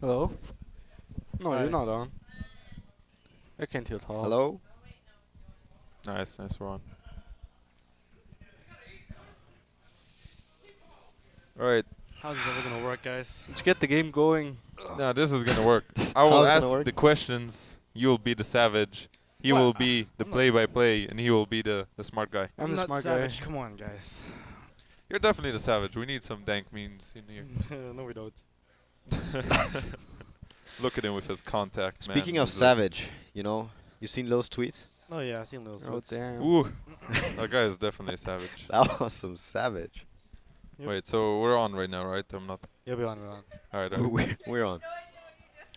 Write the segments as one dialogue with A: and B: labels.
A: Hello? No,
B: Hi.
A: you're not on. I can't hear tall.
C: Hello?
B: Nice, we're on. Alright,
D: How's this ever gonna work, guys?
A: Let's get the game going.
B: now this is gonna work. I will
C: How's it gonna
B: ask
C: work?
B: the questions, you will be the savage, he
D: What?
B: will be the
D: I'm not-
B: play-by-play, and he will be the smart guy.
A: I'm the
D: not
A: smart
D: savage.
A: guy.
D: Come on, guys.
B: You're definitely the savage. We need some dank memes in here.
D: No, we don't.
B: Look at him with his contacts, man.
C: Speaking of
B: He's
C: savage, you seen those tweets?
D: Oh yeah, I've seen those.
A: Oh,
D: tweets.
A: damn.
B: Ooh, that guy is definitely a savage.
C: That was some savage.
D: Yep.
B: Wait, so we're on right now, right? I'm not.
D: Yeah, we're on. We're on.
B: Alright,
C: We're on.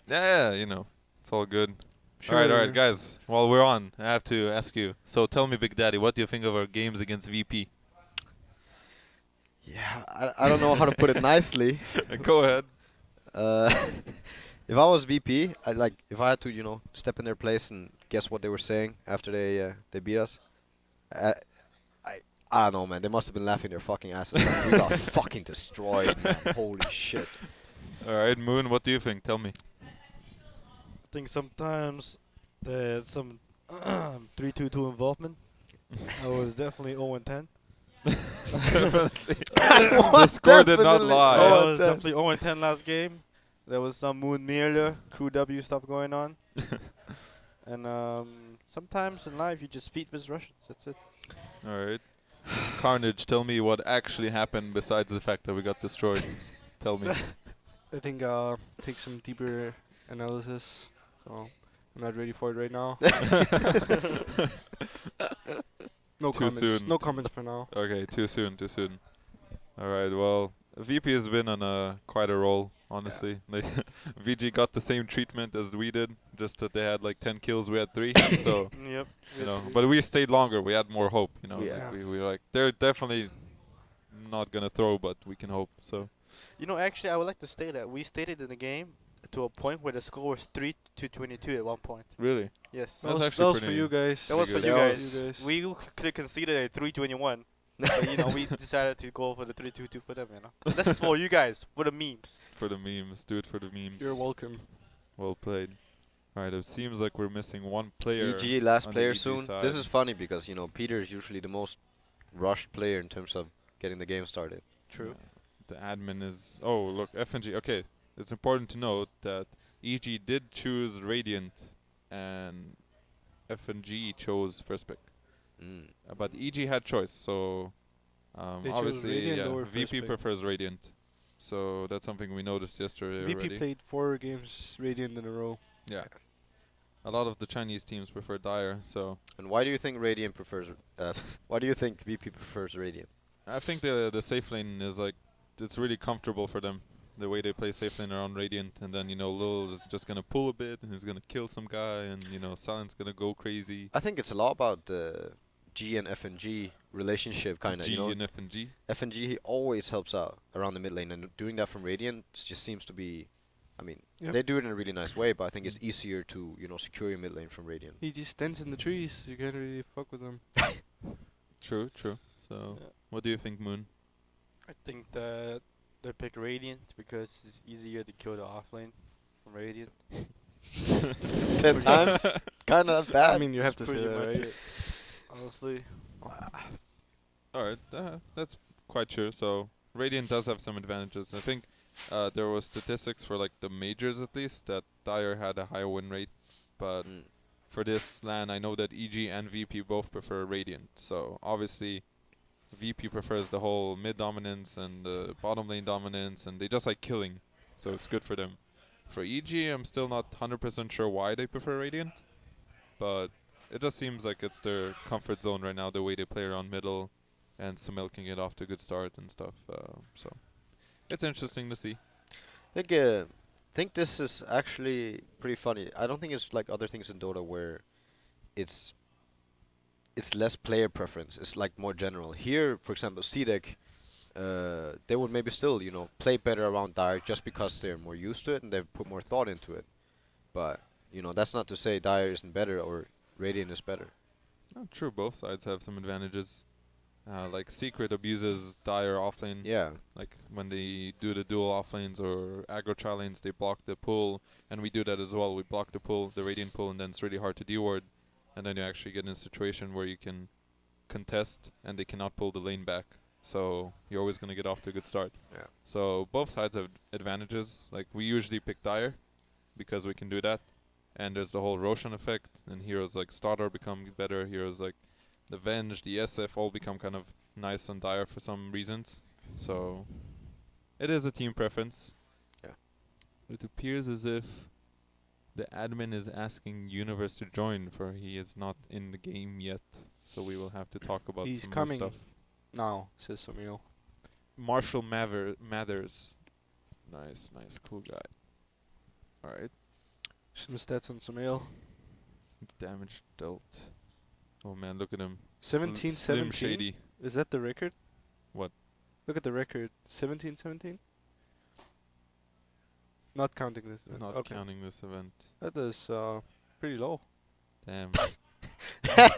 B: yeah, it's all good.
A: Sure.
B: Alright, guys. While we're on, I have to ask you. So tell me, Big Daddy, what do you think of our games against VP?
C: Yeah, I don't know how to put it nicely.
B: Go ahead.
C: Uh, if I was VP, if I had to, step in their place and guess what they were saying after they beat us. I I don't know, man. They must have been laughing their fucking asses off. We got fucking destroyed, man. Holy shit.
B: Alright, Moon, what do you think? Tell me.
D: I think sometimes there's some 3-2-2 involvement. I was definitely 0-10.
B: Definitely. The score did not
C: Definitely.
B: lie.
D: I
C: Oh,
D: was definitely 0-10 last game. There was some Moon Mirror, Crew W stuff going on. And sometimes in life you just feed with Russians. That's it.
B: Alright. Carnage, tell me what actually happened besides the fact that we got destroyed. Tell me.
A: I think take some deeper analysis. So I'm not ready for it right now. No
B: Too
A: comments.
B: soon.
A: No comments for now.
B: Okay, too soon. Alright, well, VP has been on quite a roll, honestly. Like, VG got the same treatment as we did, just that they had like 10 kills, we had 3. So,
D: Yep.
B: but we stayed longer. We had more hope,
C: Yeah.
B: We were like, they're definitely not gonna throw, but we can hope. So,
D: Actually, I would like to state that we stated in the game to a point where the score was 3-22 at one point.
B: really?
D: Yes.
B: That's
A: that
B: actually
A: was for
B: pretty-
A: you guys.
D: That was for
B: good.
D: you
C: That
D: guys.
A: was- you guys.
D: We could have conceded at 3-21. But, we decided to go for the 3-2-2 for them, This is for you guys, for the memes.
B: For the memes, do it for the memes.
A: You're welcome.
B: Well played. Alright, it seems like we're missing one player.
C: EG last
B: on the
C: player
B: EG
C: soon.
B: side.
C: This is funny because, Peter is usually the most rushed player in terms of getting the game started.
D: True.
B: The admin is. Oh, look, FNG. Okay, it's important to note that EG did choose Radiant, and FNG chose first pick.
C: Mm.
B: But EG had choice, so
A: They chose
B: obviously,
A: Radiant over first
B: VP
A: pick.
B: prefers Radiant. So that's something we noticed yesterday
A: VP
B: already.
A: played 4 games Radiant in a row.
B: Yeah. A lot of the Chinese teams prefer Dire, so
C: And why do you think Radiant prefers? Why do you think VP prefers Radiant?
B: I think the safe lane is like, it's really comfortable for them. The way they play safe lane around Radiant, and then Lil is just gonna pull a bit, and he's gonna kill some guy, and Silent's gonna go crazy.
C: I think it's a lot about the G and FNG relationship, kind of.
B: G and FNG.
C: FNG he always helps out around the mid lane, and doing that from Radiant just seems to be. I mean,
A: Yep.
C: they do it in a really nice way, but I think it's easier to secure your mid lane from Radiant.
A: He just stands in the trees. You can't really fuck with him.
B: True. So,
D: Yeah.
B: what do you think, Moon?
D: I think that they pick Radiant because it's easier to kill the offlane from Radiant.
C: 10 times, kind of bad.
A: I mean, you have to
D: That's
A: say
D: pretty
A: that,
D: much
A: right?
D: it. Honestly.
B: Alright, that's quite true. So, Radiant does have some advantages. I think there was statistics for like the majors at least that Dire had a higher win rate, but
C: Mm.
B: for this LAN, I know that EG and VP both prefer Radiant. So obviously, VP prefers the whole mid dominance and the bottom lane dominance, and they just like killing. So it's good for them. For EG, I'm still not 100% sure why they prefer Radiant, but it just seems like it's their comfort zone right now, the way they play around middle, and Sumelking it off to a good start and stuff. So it's interesting to see.
C: Think this is actually pretty funny. I don't think it's like other things in Dota where it's less player preference. It's like more general. Here, for example, CDEC, they would maybe still, play better around Dire just because they're more used to it and they've put more thought into it. But, that's not to say Dire isn't better or Radiant is better.
B: True, both sides have some advantages. like Secret abuses Dire offlane.
C: Yeah.
B: Like when they do the dual offlanes or aggro tri lanes, they block the pull, and we do that as well. We block the pull, the radiant pull, and then it's really hard to deward, and then you actually get in a situation where you can contest, and they cannot pull the lane back. So you're always gonna get off to a good start.
C: Yeah.
B: So both sides have advantages. Like we usually pick Dire because we can do that, and there's the whole Roshan effect, and heroes like Starter become better. Heroes like the Venge, the SF all become kind of nice and Dire for some reasons. So it is a team preference.
C: Yeah.
B: It appears as if the admin is asking Universe to join, for he is not in the game yet. So we will have to talk about
A: He's
B: some
A: coming
B: more stuff.
A: now, says Samuel.
B: Marshall Mathers. Nice, cool guy. Alright.
A: Some stats on Samuel.
B: Damage dealt. Oh man, look at him.
A: 17,
B: Slim
A: 17?
B: Shady.
A: Is that the record?
B: What?
A: Look at the record. 17, 17? Not counting this event.
B: Not
A: Okay.
B: counting this event.
A: That is pretty low.
B: Damn.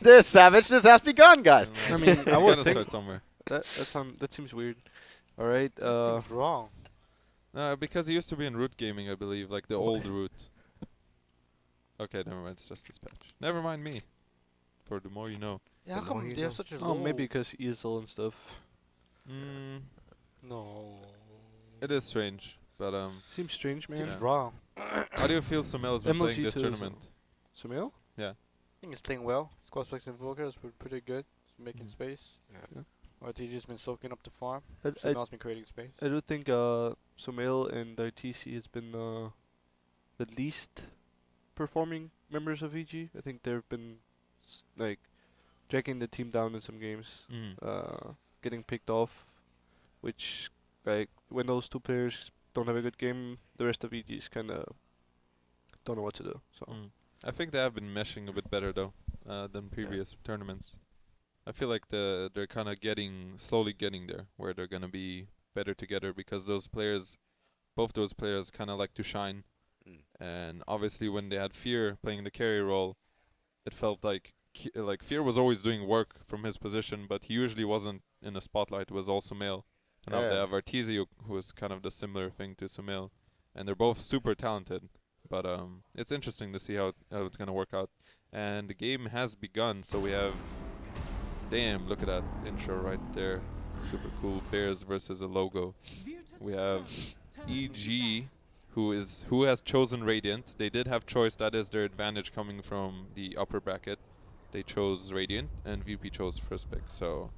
C: The savageness has begun, guys.
A: I mean, I
B: We
A: would
B: gotta
A: think
B: start somewhere.
A: that seems weird. All right.
D: That seems wrong.
B: Because he used to be in Root Gaming, I believe, like the old Root. Okay, never mind. It's just this patch. Never mind me. For the more you know.
D: Yeah, how
A: The more
D: come
A: you
D: they have
A: know.
D: such a
A: Oh,
D: low?
A: maybe because ESL and stuff.
B: Mm,
D: No.
B: it is strange, but
A: Seems strange, man.
B: Yeah.
D: Seems wrong.
B: how do you feel Sumel's been playing
A: MLG
B: this
A: too,
B: tournament?
A: Samuel?
B: Yeah.
D: I think he's playing well. Squad flex and Volkers were pretty good. He's making
B: Mm.
D: space.
A: Yeah.
D: RTG's been soaking up the farm.
A: I,
D: So
A: I,
D: now it's been creating space.
A: I do think Samuel and RTC has been the least performing members of EG. I think they've been like dragging the team down in some games,
B: Mm.
A: getting picked off, which like when those two players don't have a good game, the rest of EG's kind of don't know what to do. So
B: Mm. I think they have been meshing a bit better though than previous tournaments. I feel like they're kind of slowly getting there, where they're gonna be better together, because both those players kind of like to shine.
C: Mm.
B: And obviously, when they had Fear playing the carry role, it felt like Fear was always doing work from his position, but he usually wasn't in the spotlight. It was also Sumail. And now they
C: Yeah.
B: have Arteezy, who is kind of the similar thing to Sumail, and they're both super talented. But it's interesting to see how it's gonna work out. And the game has begun, so we have. Damn! Look at that intro right there. Super cool. Bears versus a logo. We have EG, who has chosen Radiant. They did have choice. That is their advantage coming from the upper bracket. They chose Radiant, and VP chose first pick. So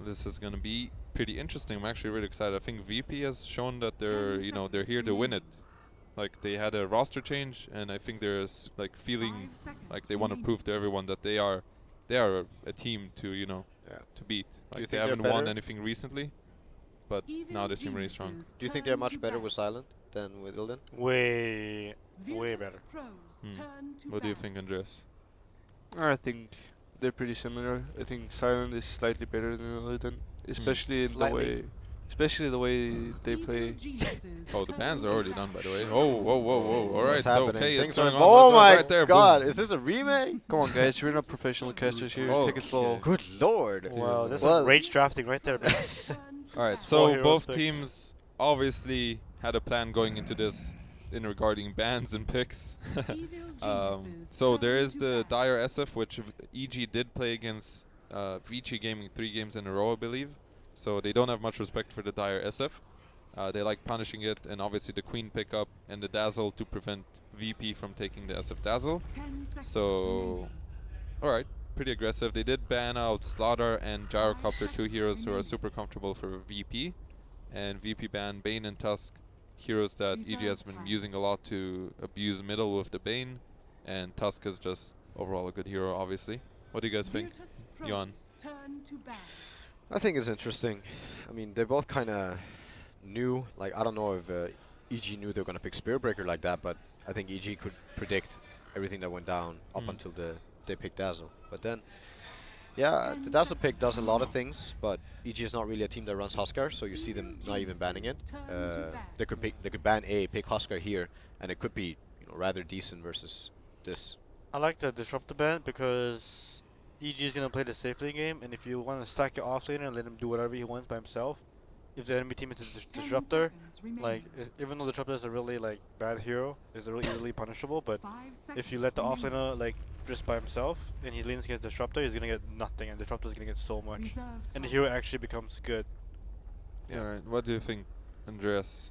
B: this is gonna be pretty interesting. I'm actually really excited. I think VP has shown that they're here to win it. Like they had a roster change, and I think they're like feeling like they want to prove to everyone that they are a team to
C: Yeah.
B: to beat.
C: you
B: Like
C: think
B: they
C: they're
B: haven't won
C: better?
B: anything recently, but now they seem really strong.
C: Do you think they're much better with Silent than with Ilden?
D: Way better.
B: What do you think, Andreas?
A: I think they're pretty similar. I think Silent is slightly better than Illidan, especially in the way they play.
B: Oh, the bans are already done, by the way. Oh, whoa. All right,
C: What's happening?
B: okay, it's
C: Things are-
B: going on.
C: Oh
B: Look,
C: my
B: right there,
C: god,
B: boom.
C: is this a remake?
A: Come on, guys, we're not professional casters here. Take it slow.
B: Okay.
C: Good lord.
D: Wow, that's
C: Well-
D: some rage drafting right there. man.
B: All right,
D: Four
B: so
D: heroes
B: both
D: picked.
B: teams obviously had a plan going into this in regarding bans and picks. So there is the Dire SF, which EG did play against Vici Gaming 3 games in a row, I believe. So they don't have much respect for the Dire SF. They like punishing it, and obviously the Queen pickup and the Dazzle to prevent VP from taking the SF Dazzle. So, alright, pretty aggressive. They did ban out Slaughter and Gyrocopter, two heroes who are super comfortable for VP. And VP banned Bane and Tusk, heroes that EG has been using a lot to abuse middle with the Bane. And Tusk is just overall a good hero, obviously. What do you guys think? Jan?
C: I think it's interesting. I mean, they're both kind of new. Like, I don't know if EG knew they were going to pick Spearbreaker like that, but I think EG could predict everything that went down up until they picked Dazzle. But then, yeah, the Dazzle pick does a lot of things, but EG is not really a team that runs Huskar, so you see them not even banning it. They could ban A, pick Huskar here, and it could be rather decent versus this.
D: I like the disruptor ban because EG is gonna play the safe lane game, and if you want to sack your offlaner and let him do whatever he wants by himself, if the enemy team is a disruptor, like even though the disruptor is a really like bad hero, is really easily punishable, but if you let the offlaner like just by himself and he leans against disruptor, he's gonna get nothing, and disruptor is gonna get so much, and the hero actually becomes good.
C: Yeah.
B: Alright, what do you think, Andreas?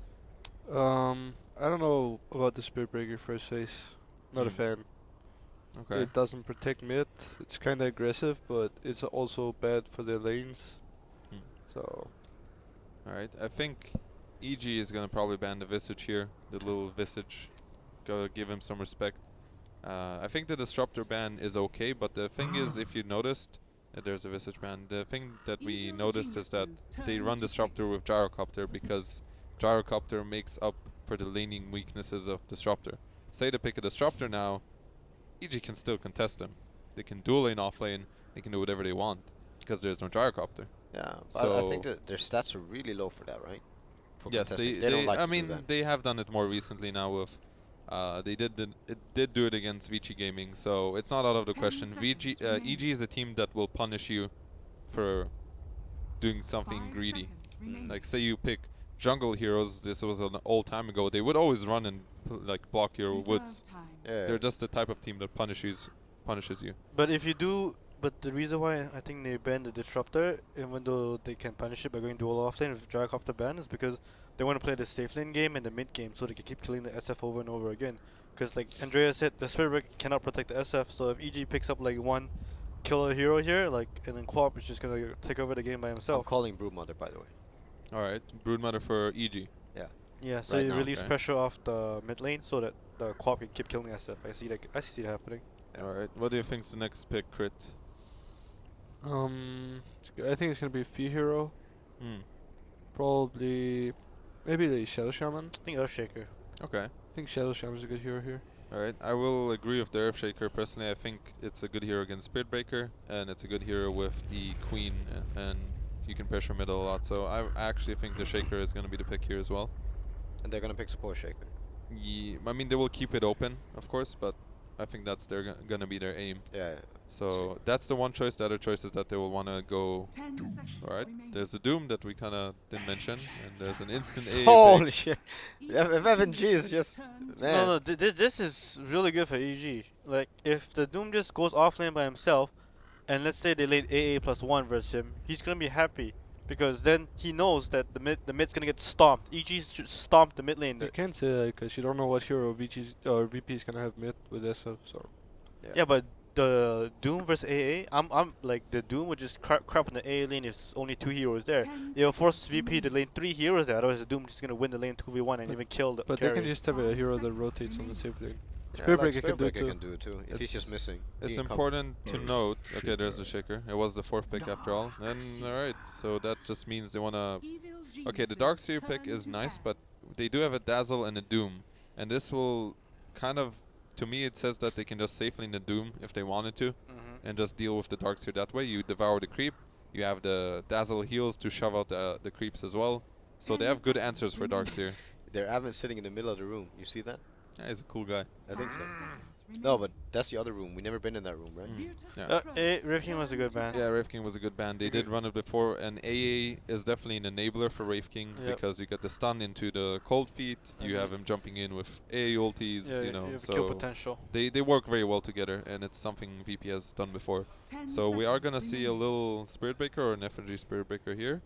A: I don't know about the Spirit Breaker first phase. Not a
B: Mm.
A: fan.
B: Okay.
A: It doesn't protect mid. It's kind of aggressive, but it's also bad for their lanes.
B: Hmm.
A: So
B: Alright, I think EG is gonna probably ban the Visage here. The little Visage. Gotta give him some respect. I think the Disruptor ban is okay, but the thing is, if you noticed, there's a Visage ban. The thing that we noticed is that they run Disruptor with Gyrocopter because Gyrocopter makes up for the laning weaknesses of Disruptor. Say they pick a Disruptor now, EG can still contest them. They can dual lane off lane, they can do whatever they want because there's no Gyrocopter.
C: Yeah, but I think
B: So-
C: that their stats are really low for that, right? For
B: Yes,
C: contesting.
B: they
C: don't like
B: I
C: to
B: mean,
C: do that.
B: they have done it more recently now with they did do it against Vici Gaming, so it's not out of the
E: 10
B: question.
E: seconds
B: EG is a team that will punish you for doing something greedy. Like say you pick jungle heroes, this was an old time ago, they would always run and like block your woods.
C: Yeah.
B: They're just the type of team that punishes you.
D: But if you do, but the reason why I think they ban the disruptor, even though they can punish it by going dual offlane with Gyrocopter ban, is because they want to play the safe lane game and the mid game, so they can keep killing the SF over and over again. Because like Andrea said, the Spirit Breaker cannot protect the SF, so if EG picks up like one killer hero here, like and then Co-op is just gonna take over the game by
C: I'm
D: himself.
C: calling Broodmother, by the way.
B: Alright, Broodmother for EG.
D: Yeah, so
C: right
D: it
C: now,
D: relieves
B: okay.
D: pressure off the mid lane so that the Co-op can keep killing SF. I see that happening.
C: Yeah.
B: Alright, what do you think's the next pick, Crit?
A: I think it's gonna be a Fee hero.
B: Hmm.
A: Probably, maybe the Shadow Shaman.
D: I think Earthshaker.
B: Okay.
A: I think Shadow Shaman is a good hero here.
B: Alright, I will agree with the Earthshaker. Personally, I think it's a good hero against Spirit Breaker, and it's a good hero with the Queen, and you can pressure middle a lot. So I actually think the Shaker is going to be the pick here as well.
C: And they're gonna pick Support Shaker.
B: Yeah, I mean, they will keep it open, of course, but I think that's going to be their aim.
C: Yeah.
B: So that's the one choice. The other choice is that they will want to go. Alright, there's the Doom that we kind of didn't mention, and there's an instant A.
C: Holy
B: pick.
C: shit! If FNG is just man.
D: No, this is really good for EG. Like, if the Doom just goes offlane by himself, and let's say they lane AA +1 versus him, he's gonna be happy because then he knows that the mid's gonna get stomped. EG should stomp the mid lane.
A: You can't say that because you don't know what hero VP is gonna have mid with SF. So
D: Yeah, but the Doom versus AA, I'm like the Doom would just crap on the AA lane if there's only 2 heroes there. It'll force VP to lane 3 heroes there, otherwise the Doom just gonna win the lane 2v1 and
A: But-
D: even kill the
A: but
D: carry.
A: they can just have a hero that rotates on the safe lane.
C: Yeah,
A: Spirit
C: like
A: Breaker can do it too.
C: If he's just
B: It's-
C: missing. he
B: It's
C: can come.
B: important to note. Okay, there's the Shaker. It was the 4th pick after all. Then alright, so that just means they wanna. Okay, the Darkseer pick is nice, but they do have a Dazzle and a Doom, and this will kind of, to me, it says that they can just safe lane the Doom if they wanted to, and just deal with the Darkseer that way. You devour the creep. You have the Dazzle heals to shove out the creeps as well. So they have good answers for Darkseer.
C: They're Avon sitting in the middle of the room. You see that?
B: Yeah, he's a cool guy.
C: I think so. No, but that's the other room. We never been in that room, right?
B: Yeah.
D: Wraith King was a good ban.
B: Yeah, Wraith King was a good band. They did run it before, and AA is definitely an enabler for Wraith King
D: Yep.
B: because you get the stun into the cold feet. You
D: Mhm.
B: have him jumping in with AA ultis,
D: Yeah,
B: you know.
D: have kill
B: So
D: potential.
B: they work very well together, and it's something VP has done before. So we are gonna see a little Spirit Breaker or an FNG Spirit Breaker here.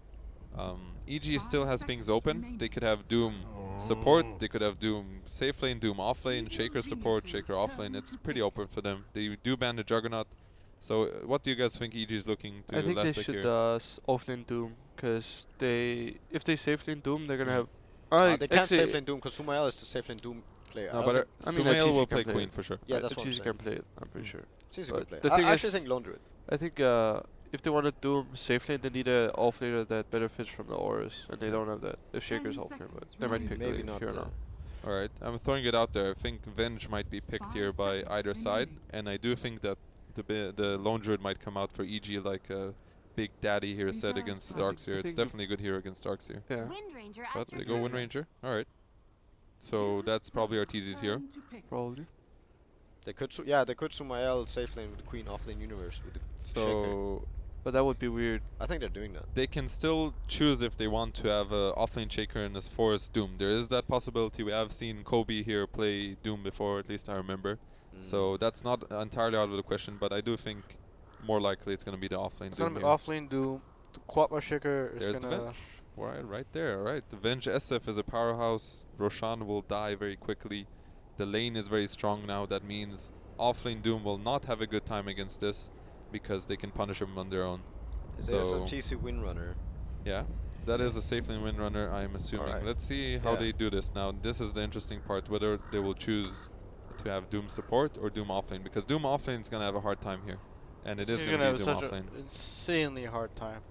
B: EG still has things open. They could have Doom support, they could have Doom safe lane, Doom off lane, Shaker support, Shaker off lane. It's pretty open for them. They do ban the Juggernaut. So what do you guys think EG is looking to
A: I think
B: last
A: they
B: pick
A: should
B: here?
A: offlane Doom because if they safe lane Doom, they're gonna
B: Mm.
A: have.
C: They can't
A: actually,
C: safe lane Doom because Sumail is the safe lane Doom player.
B: No,
C: I
B: but
C: don't
A: I mean,
B: Sumail will
A: Arteezy can
B: play
A: play
B: Queen
A: it.
B: for sure.
C: Yeah, that's what I'm
A: Arteezy
C: saying.
A: can play it. I'm pretty sure.
C: She's a
A: but
C: good player.
A: the thing
C: I actually
A: is-
C: think Lone Druid.
A: I think if they want to Doom safe lane, they need a offlaner that benefits from the auras, and they don't have that. If Shaker's
E: 10
A: offlane, but
E: seconds
A: they might pick
C: Maybe
A: the
C: not.
A: hero now.
B: Alright, I'm throwing it out there. I think Venge might be picked
E: 5
B: here by
E: seconds
B: either side,
E: remaining.
B: and I do think that the Lone Druid might come out for EG like Big Daddy here said
E: Reserve
B: against the
E: time.
B: Darkseer.
A: I
B: It's
A: think the-
B: definitely a good hero against Darkseer.
A: Yeah,
F: Wind Ranger at
B: But
F: your
B: they go Wind
F: service.
B: Ranger. Alright. So that's probably Arteezy's here.
A: probably.
C: They could they could Sumael safe lane with the Queen off lane universe with the Shaker.
B: So
A: But that would be weird.
C: I think they're doing that.
B: they can still choose if they want to have a offlane Shaker in this Forest Doom. There is that possibility. We have seen Kobe here play Doom before, at least I remember. So that's not entirely out of the question, but I do think more likely it's going to be the offlane
D: It's
B: Doom
D: gonna be
B: here.
D: offlane Doom. The Quapma Shaker is
B: There's the
D: gonna.
B: bench. Right there. Right. The Venge SF is a powerhouse. Roshan will die very quickly. The lane is very strong now. That means offlane Doom will not have a good time against this because they can punish him on their own.
C: There's a
B: So
C: TC Windrunner.
B: yeah, that is a safe lane windrunner, I'm assuming.
C: Alright.
B: Let's see how
C: Yeah.
B: they do this now. This is the interesting part, whether they will choose to have Doom support or Doom offlane, because Doom offlane is gonna have a hard time here, and it is
D: She's
B: gonna
D: gonna
B: be
D: have
B: Doom
D: such
B: offlane.
D: an insanely hard time.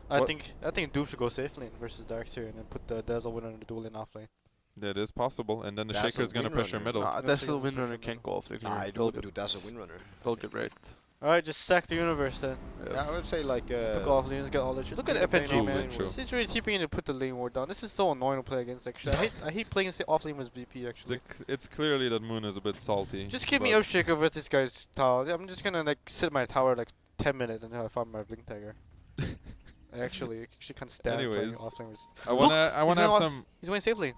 B: What-
D: I think Doom should go safe lane versus Darkseer and then put the Dazzle winner in the dual lane off lane.
B: That is possible, and then the
C: That's
B: Shaker
C: a
B: is gonna pressure
C: Windrunner.
B: middle.
A: Nah,
D: That's
A: that's
D: a
A: still
D: good
A: Windrunner
D: question,
A: can't go off lane here.
C: I
A: They'll
C: don't
A: get,
C: do Dazzle Windrunner.
A: they'll get wrecked.
D: Alright, just sack the universe then.
C: Yeah, I would say like
D: Just pick off lanes, get all that shit. Look at
C: Yeah,
D: FNG,
C: true,
D: man.
B: true.
D: It's really keeping to put the lane ward down. This is so annoying to play against. Actually, I hate playing off lane with VP. Actually,
B: It's clearly that Moon is a bit salty.
D: just give me
B: but
D: up Shaker versus this guy's tower. I'm just gonna like sit in my tower like 10 minutes until I find my blink tagger. Actually, can't stand playing
B: Anyways,
D: off lane.
B: I wanna
D: he's
B: have
D: going
B: some.
D: He's going safe lane.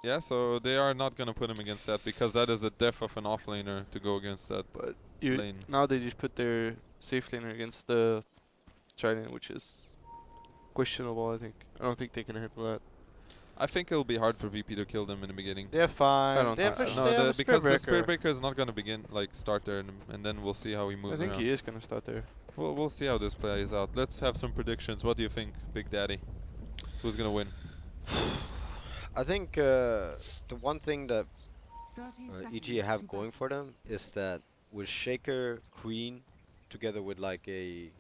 B: Yeah, so they are not gonna put him against that because that is a death of an offlaner to go against that
A: But
B: lane.
A: now they just put their safe laner against the Trident, which is questionable, I think. I don't think they can handle that.
B: I think it'll be hard for VP to kill them in the beginning.
D: They're fine.
A: don't
D: They have
A: know.
D: a,
B: No,
D: they have a
B: because the
D: Spirit
B: Spirit
D: Breaker.
B: Breaker is not gonna start there, and then we'll see how he
A: I
B: moves
A: think
B: around.
A: he is gonna start there.
B: We'll see how this plays out. Let's have some predictions. What do you think, Big Daddy? Who's gonna win?
C: I think the one thing that
E: 30
C: EG
E: seconds
C: have
E: to
C: going
E: battle.
C: for them is that with Shaker, Queen, together with like a,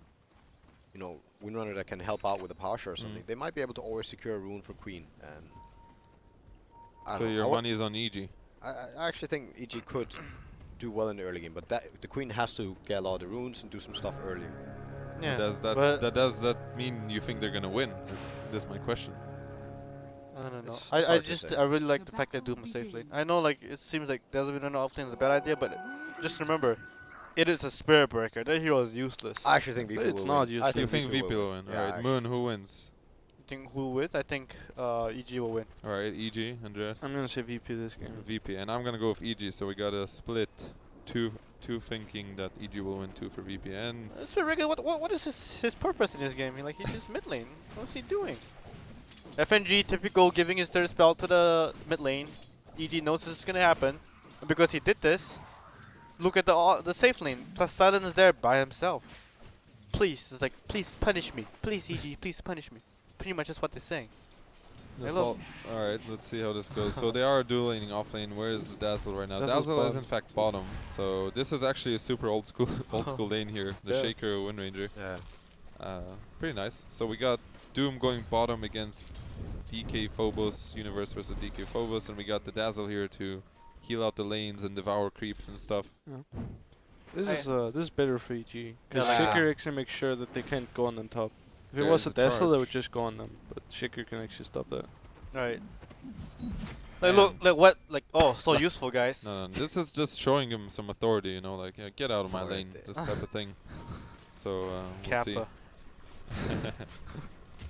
C: Windrunner that can help out with a power shot or something, they might be able to always secure a rune for Queen. And I
B: So
C: don't know,
B: your money is on EG.
C: I actually think EG could do well in the early game, but the Queen has to get a lot of the runes and do some stuff earlier.
D: Yeah.
B: Does that mean you think they're gonna win? Is my question.
D: I don't know.
C: It's
D: I
C: hard to
D: just
C: say.
D: I really like
E: The
D: the fact that
E: battle
D: Doom is safe lane.
E: begins.
D: I know like it seems like Dazzle winner off lane is a bad idea, but just remember, it is a Spirit Breaker. That hero is useless.
C: I actually think VP
A: But it's
C: will
A: not
C: win.
A: useless.
C: I
B: You
C: think
B: think VP will win?
C: Yeah, I
B: Alright,
C: actually
B: Moon,
C: think
B: who
C: so.
B: wins?
D: think who wins? I think EG will win.
B: Alright, EG, Andreas.
A: I'm gonna say VP this game.
B: VP, and I'm gonna go with EG. So we got a split. Two thinking that EG will win, two for VP, and
D: Spirit Breaker, what is his purpose in this game? Like he's just mid lane. What's he doing? FNG typical giving his third spell to the mid lane. EG knows this is gonna happen, and because he did this, look at the safe lane. Plus Silent is there by himself. Please, it's like please punish me. Please EG, please punish me. Pretty much is what they're saying.
B: that's
D: Hello.
B: all. Alright, let's see how this goes. So they are dual laning off lane. Where is Dazzle right now?
A: Dazzle's
B: Dazzle is
A: bottom.
B: in fact bottom. So this is actually a super old school lane here. The
D: Yeah.
B: Shaker Wind Ranger.
C: Yeah.
B: Pretty nice. So we got Doom going bottom against DK Phobos, Universe versus DK Phobos, and we got the Dazzle here to heal out the lanes and devour creeps and stuff.
A: This is better for EG. Because
D: Yeah.
A: Shaker actually makes sure that they can't go on them top. If it
B: There
A: was
B: is
A: a
B: a
A: Dazzle, they
B: charge.
A: would just go on them. But Shaker can actually stop that.
D: Right. Like look, like what, like oh, so useful guys.
B: No, this is just showing him some authority, you know, like get out of my
C: Authority.
B: lane, this type of thing. So we'll see.
D: Kappa.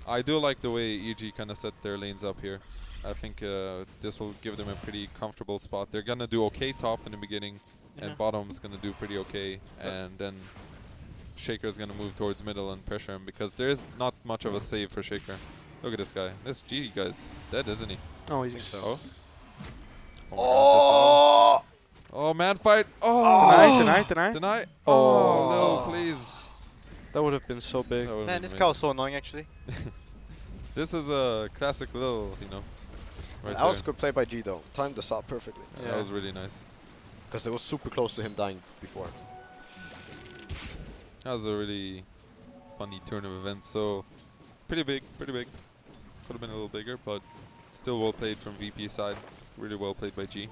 B: I do like the way EG kind of set their lanes up here. I think this will give them a pretty comfortable spot. They're gonna do okay top in the beginning,
D: Yeah.
B: and bottom's gonna do pretty okay, and then Shaker's gonna move towards middle and pressure him because there is not much of a save for Shaker. Look at this guy. This G guy's dead, isn't he?
A: Oh, he's
B: Oh. Oh, my God, that's all. Oh, man fight. Oh.
A: Deny.
B: Deny.
A: Oh.
B: Oh, no, please.
A: That would have been so big.
B: That would've
D: Man,
B: been
D: this
B: amazing.
D: cow is so annoying actually.
B: This is a classic little, right
C: That was
B: there.
C: good play by G though. Timed the stop perfectly.
B: Yeah,
D: Yeah.
B: that was really nice.
C: Because it was super close to him dying before.
B: That was a really funny turn of events. So, pretty big. Could have been a little bigger, but still well played from VP side. Really well played by G.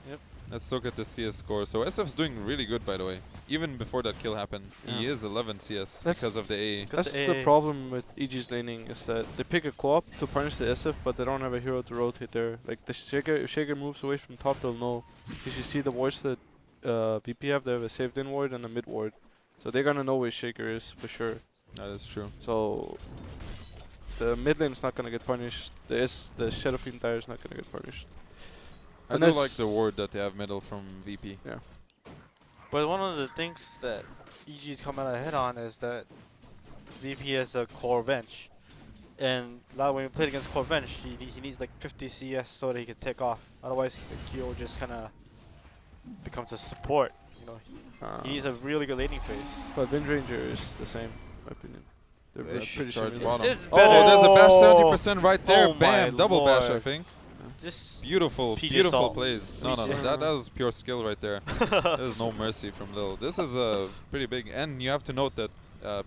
D: Yep.
B: Let's look at the CS score. So SF's doing really good, by the way. Even before that kill happened, he
A: Yeah.
B: is 11 CS
A: That's-
B: because of the A.
A: That's
D: the
A: the
D: AA.
A: problem with EG's laning is that they pick a co-op to punish the SF, but they don't have a hero to rotate there. Like the Shaker, if Shaker moves away from top, they'll know. Because you see the voice that VP have. They have a saved in ward and a mid ward, so they're gonna know where Shaker is for sure.
B: That is true.
A: So the mid lane's not gonna get punished. The Shadow Fiend Dire is not gonna get punished.
B: I
A: And
B: do
A: that's-
B: like the ward that they have middle from VP.
A: Yeah.
D: But one of the things that EG's come out ahead on is that VP has a core bench. And now when you play against core bench, he needs like 50 CS so that he can take off. Otherwise, the Kyo just kind of becomes a support. You know, he needs a really good laning phase.
A: But Vindranger is the same, in my opinion. They're
B: Ish,
A: pretty
B: charge
A: similar.
B: bottom.
D: It's
B: Oh,
D: better.
B: there's a bash 70% right there.
D: Oh
B: Bam,
D: my
B: double bash, I
D: lord.
B: think.
D: Just
B: Beautiful,
D: PJ
B: beautiful
D: Salt.
B: plays. No,
D: PJ.
B: that was pure skill right there. There's no mercy from Lil. This is pretty big, and you have to note that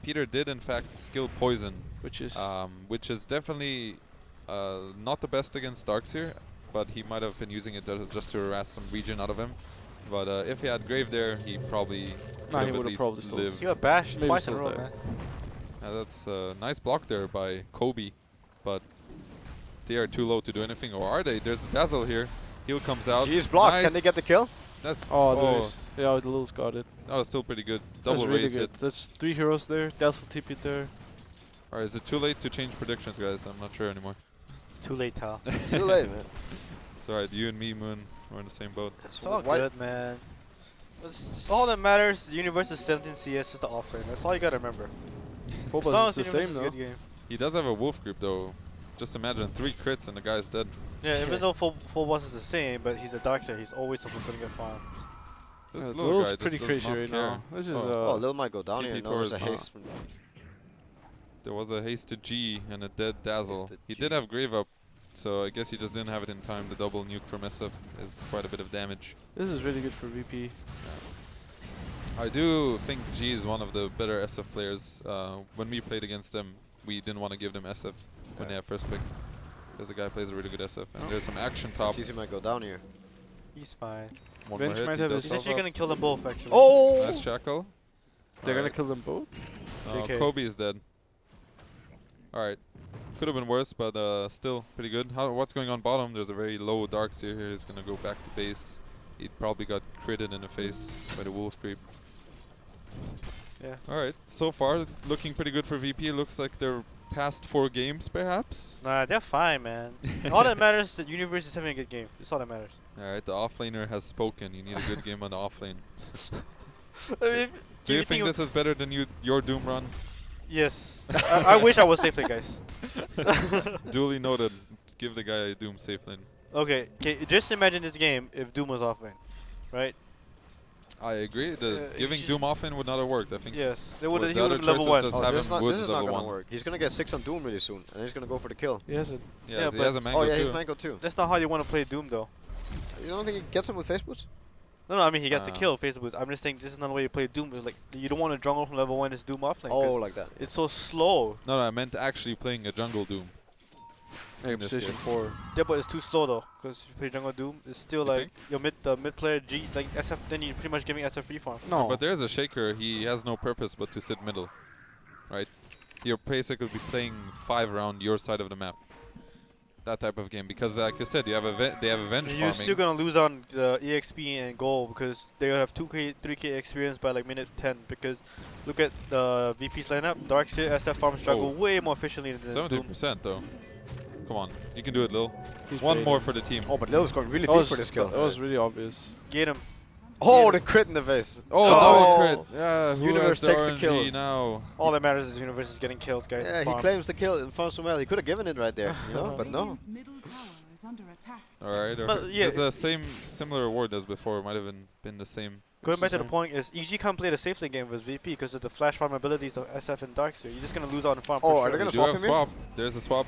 B: Peter did in fact skill poison,
A: Which is
B: definitely not the best against Darkseer, but he might have been using it just to harass some regen out of him. But if he had Grave there, he probably
A: Nah, he
B: would
A: would've
B: have
A: probably
B: at least
A: still-
B: lived.
D: he got bashed
A: Maybe
D: twice in a
A: still
D: row,
A: died.
D: man.
B: That's a nice block there by Kobe, but they are too low to do anything. Or are they? There's a Dazzle here. Heal comes out.
C: G's blocked.
B: Nice.
C: Can they get the kill?
B: That's
A: oh, yeah, the Lil's got it.
B: that was still pretty good.
A: That's
B: Double
A: really
B: raise
A: good.
B: hit.
A: That's 3 heroes there. Dazzle TP there.
B: Alright, is it too late to change predictions, guys? I'm not sure anymore.
D: It's too late, Tal.
C: It's too late, man.
B: It's alright. You and me, Moon, we're in the same boat.
D: It's all
C: Why-
D: good, man. It's all that matters. The universe is 17 CS is the offlane. That's all you gotta remember. As long
A: Phobos
D: as
A: is the
D: Universe
A: same
D: is a
A: though.
D: good game.
B: He does have a wolf creep though. Just imagine 3 crits and the guy's dead.
D: Yeah,
A: Yeah.
D: even though full boss is the same, but he's a Darkseer. He's always something gonna get farmed.
B: This
A: Yeah,
B: little
A: Lil's
B: guy
A: pretty
B: just
A: crazy
B: does not
A: right
B: care.
A: now. This is
C: Oh, Lil might go down
B: TT
C: here. No, there's a
B: Taurus.
C: haste. From
B: There was a hasted G and a dead Dazzle.
C: Hasted
B: He
C: G.
B: did have Grave up, so I guess he just didn't have it in time. The double nuke from SF is quite a bit of damage.
A: this is really good for VP.
B: I do think G is one of the better SF players. When we played against them, we didn't want to give them SF when they have first pick. Because the guy plays a really good SF. And
A: Oh.
B: there's some action top.
C: TC might go down here.
D: He's fine.
B: One
A: Bench
B: more hit,
A: might
B: he
A: have
B: does
A: his
D: He's
B: self
D: actually
B: up.
D: gonna kill them both, actually.
C: Oh!
B: Nice shackle.
A: They're gonna
B: Alright.
A: kill them both.
D: JK.
B: Kobe is dead. Alright. Could have been worse, but still pretty good. What's going on bottom? There's a very low Darkseer here. He's gonna go back to base. He probably got critted in the face by the wolf creep.
D: Yeah.
B: Alright, so far looking pretty good for VP. Looks like they're past 4 games perhaps.
D: Nah, they're fine, man. All that matters is that universe is having a good game. That's all that matters.
B: Alright, the offlaner has spoken. You need a good game on the offlane.
D: I mean,
B: Do you think this is better than your Doom run?
D: Yes. I wish I was safe there, guys.
B: Duly noted. Give the guy a Doom safe lane.
D: Okay, just imagine this game if Doom was offlane, right?
B: I agree. The
D: you
B: giving
D: should-
B: Doom offlane would not have worked. I think
D: Yes, they
B: Well,
D: would. He
B: the
D: would
B: other
D: have level
B: choices
D: 1.
B: just have
C: this,
B: him
C: not,
B: Woods
C: this is not
B: level
C: gonna
B: 1.
C: work. He's gonna get 6 on Doom really soon, and he's gonna go for the kill.
A: He has it.
B: Yeah,
D: Yeah,
B: he
D: but-
B: has a mango
C: Oh yeah,
B: too.
C: he's Mango too.
D: That's not how you want to play Doom, though.
C: You don't think he gets him with face boots?
D: No, I mean he gets the
B: Ah.
D: kill face boots. I'm just saying this is not the way you play Doom. Like you don't want to jungle from level 1 is Doom offlane. 'cause
C: Oh, like that.
D: it's so slow.
B: No, I meant actually playing a jungle Doom.
A: Hey,
B: In this
A: position
B: case.
A: 4.
D: Yeah, but it's too slow though. Because if you play jungle Doom, it's still
B: You
D: like your mid player G like SF. Then you're pretty much giving SF free farm.
A: No.
B: But there's a shaker. He has no purpose but to sit middle, right? You're basically be playing 5 around your side of the map. That type of game, because like I said, you have they have avenge
D: You're
B: farming.
D: still gonna lose on the EXP and goal because they have 2k, 3k experience by like minute 10. Because look at the VP's lineup. Darkseer, SF farm struggle
B: Oh.
D: way more efficiently than Doom.
B: 70% though. Come on, you can do it, Lil.
A: He's
B: One
A: big.
B: more for the team.
C: Oh, but Lil's going really
A: That
C: deep
A: was,
C: for this kill.
A: that was really obvious.
D: Get him.
C: Oh, the crit in the face.
B: Oh,
C: Oh.
B: double crit. Yeah, who
C: Universe
B: has the
C: takes the
B: RNG
C: kill.
B: now?
D: All that matters is universe is getting kills, guys.
C: Yeah, he
D: Farm.
C: claims the kill in front of Sumel. He could have given it right there, you know, but no.
E: Radiant's middle tower is under attack.
B: Alright,
D: But yeah,
B: there's the similar award as before. Might have been the same.
D: Going back to the
A: Same.
D: point is EG can't play the safe lane game with VP because of the flash farm abilities of SF and Darkseer. You're just gonna lose out on farm.
C: Oh,
D: for
C: are
D: sure.
C: they gonna
B: We do
C: swap
B: have
C: him here?
B: swap. There's a swap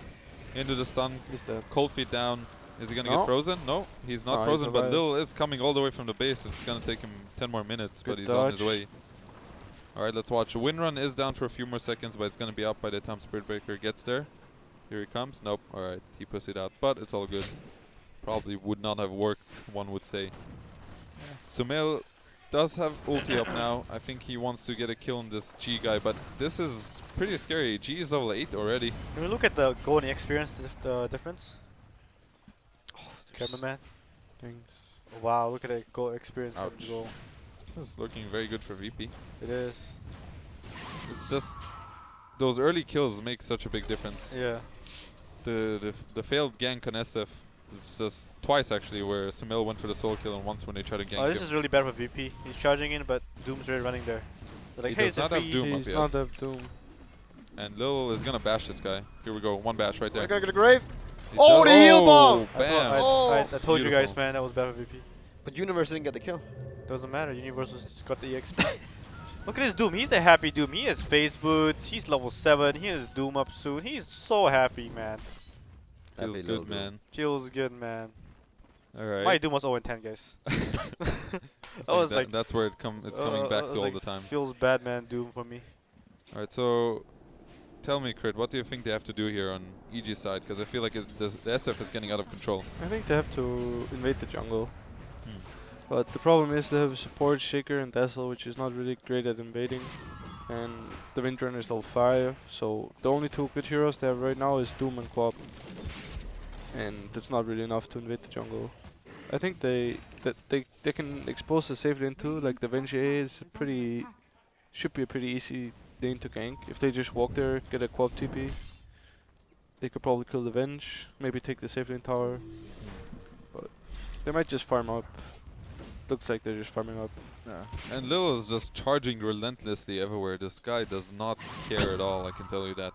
B: into the stun.
A: He's dead.
B: Cold feet down. Is he gonna
A: No.
B: get frozen? No, he's not
A: No, he
B: frozen. But
A: survived.
B: Lil is coming all the way from the base. It's gonna take him 10 more minutes, but
A: Good
B: he's on his
A: dodge.
B: way. All right, let's watch. Wind run is down for a few more seconds, but it's gonna be up by the time Spirit Breaker gets there. Here he comes. Nope. All right, he pussied out, but it's all good. Probably would not have worked, one would say. Sumail does have ulti up now. I think he wants to get a kill on this G guy, but this is pretty scary. G is level 8 already.
D: When we look at the goal and the experience difference, cameraman.
A: Thanks.
D: Wow, look at that goal experience
B: Ouch.
D: and goal.
B: This is looking very good for VP.
D: It is.
B: It's just those early kills make such a big difference.
D: Yeah.
B: The failed gank on SF. It's just twice actually where Sumail went for the solo kill and once when they tried to gank
D: Oh, this
B: him.
D: is really bad for VP. He's charging in, but Doom's already running there. They're like,
B: He
D: hey,
B: does
D: it's a
B: not have
D: free.
B: Doom up
A: He's
B: yet.
A: not have Doom.
B: And Lil is gonna bash this guy. Here we go, one bash right there.
C: I gotta get a grave.
B: He
C: Oh,
B: just-
C: the heal bomb!
B: Bam!
D: I told you guys,
B: Beautiful.
D: man, that was bad for VP.
C: But Universe didn't get the kill.
D: Doesn't matter. Universal's got the EXP. Look at this Doom. He's a happy Doom. He has phase boots. He's level 7. He has Doom up soon. He's so happy, man.
B: Feels
C: Happy little
B: good,
C: Doom.
B: man.
D: Feels good, man.
B: Alright.
D: My Doom was 0-10, guys.
B: I
D: I
B: think
D: was like,
B: that's where it's coming back
D: I was
B: to all
D: like,
B: the time.
D: Feels bad, man. Doom for me.
B: Alright, so tell me, Crit, what do you think they have to do here on EG side? Because I feel like the SF is getting out of control.
A: I think they have to invade the jungle.
B: Hmm.
A: But the problem is they have support Shaker and Dazzle, which is not really great at invading. And the Windrunner is level 5, so the only two good heroes they have right now is Doom and Quap. And that's not really enough to invade the jungle. I think they can expose the safe lane too, like the Venge A is should be a pretty easy lane to gank. If they just walk there, get a Quap TP, they could probably kill the Venge, maybe take the safe lane tower. But they might just farm up. Looks like they're just farming up.
B: Yeah. And Lil is just charging relentlessly everywhere. This guy does not care at all, I can tell you that.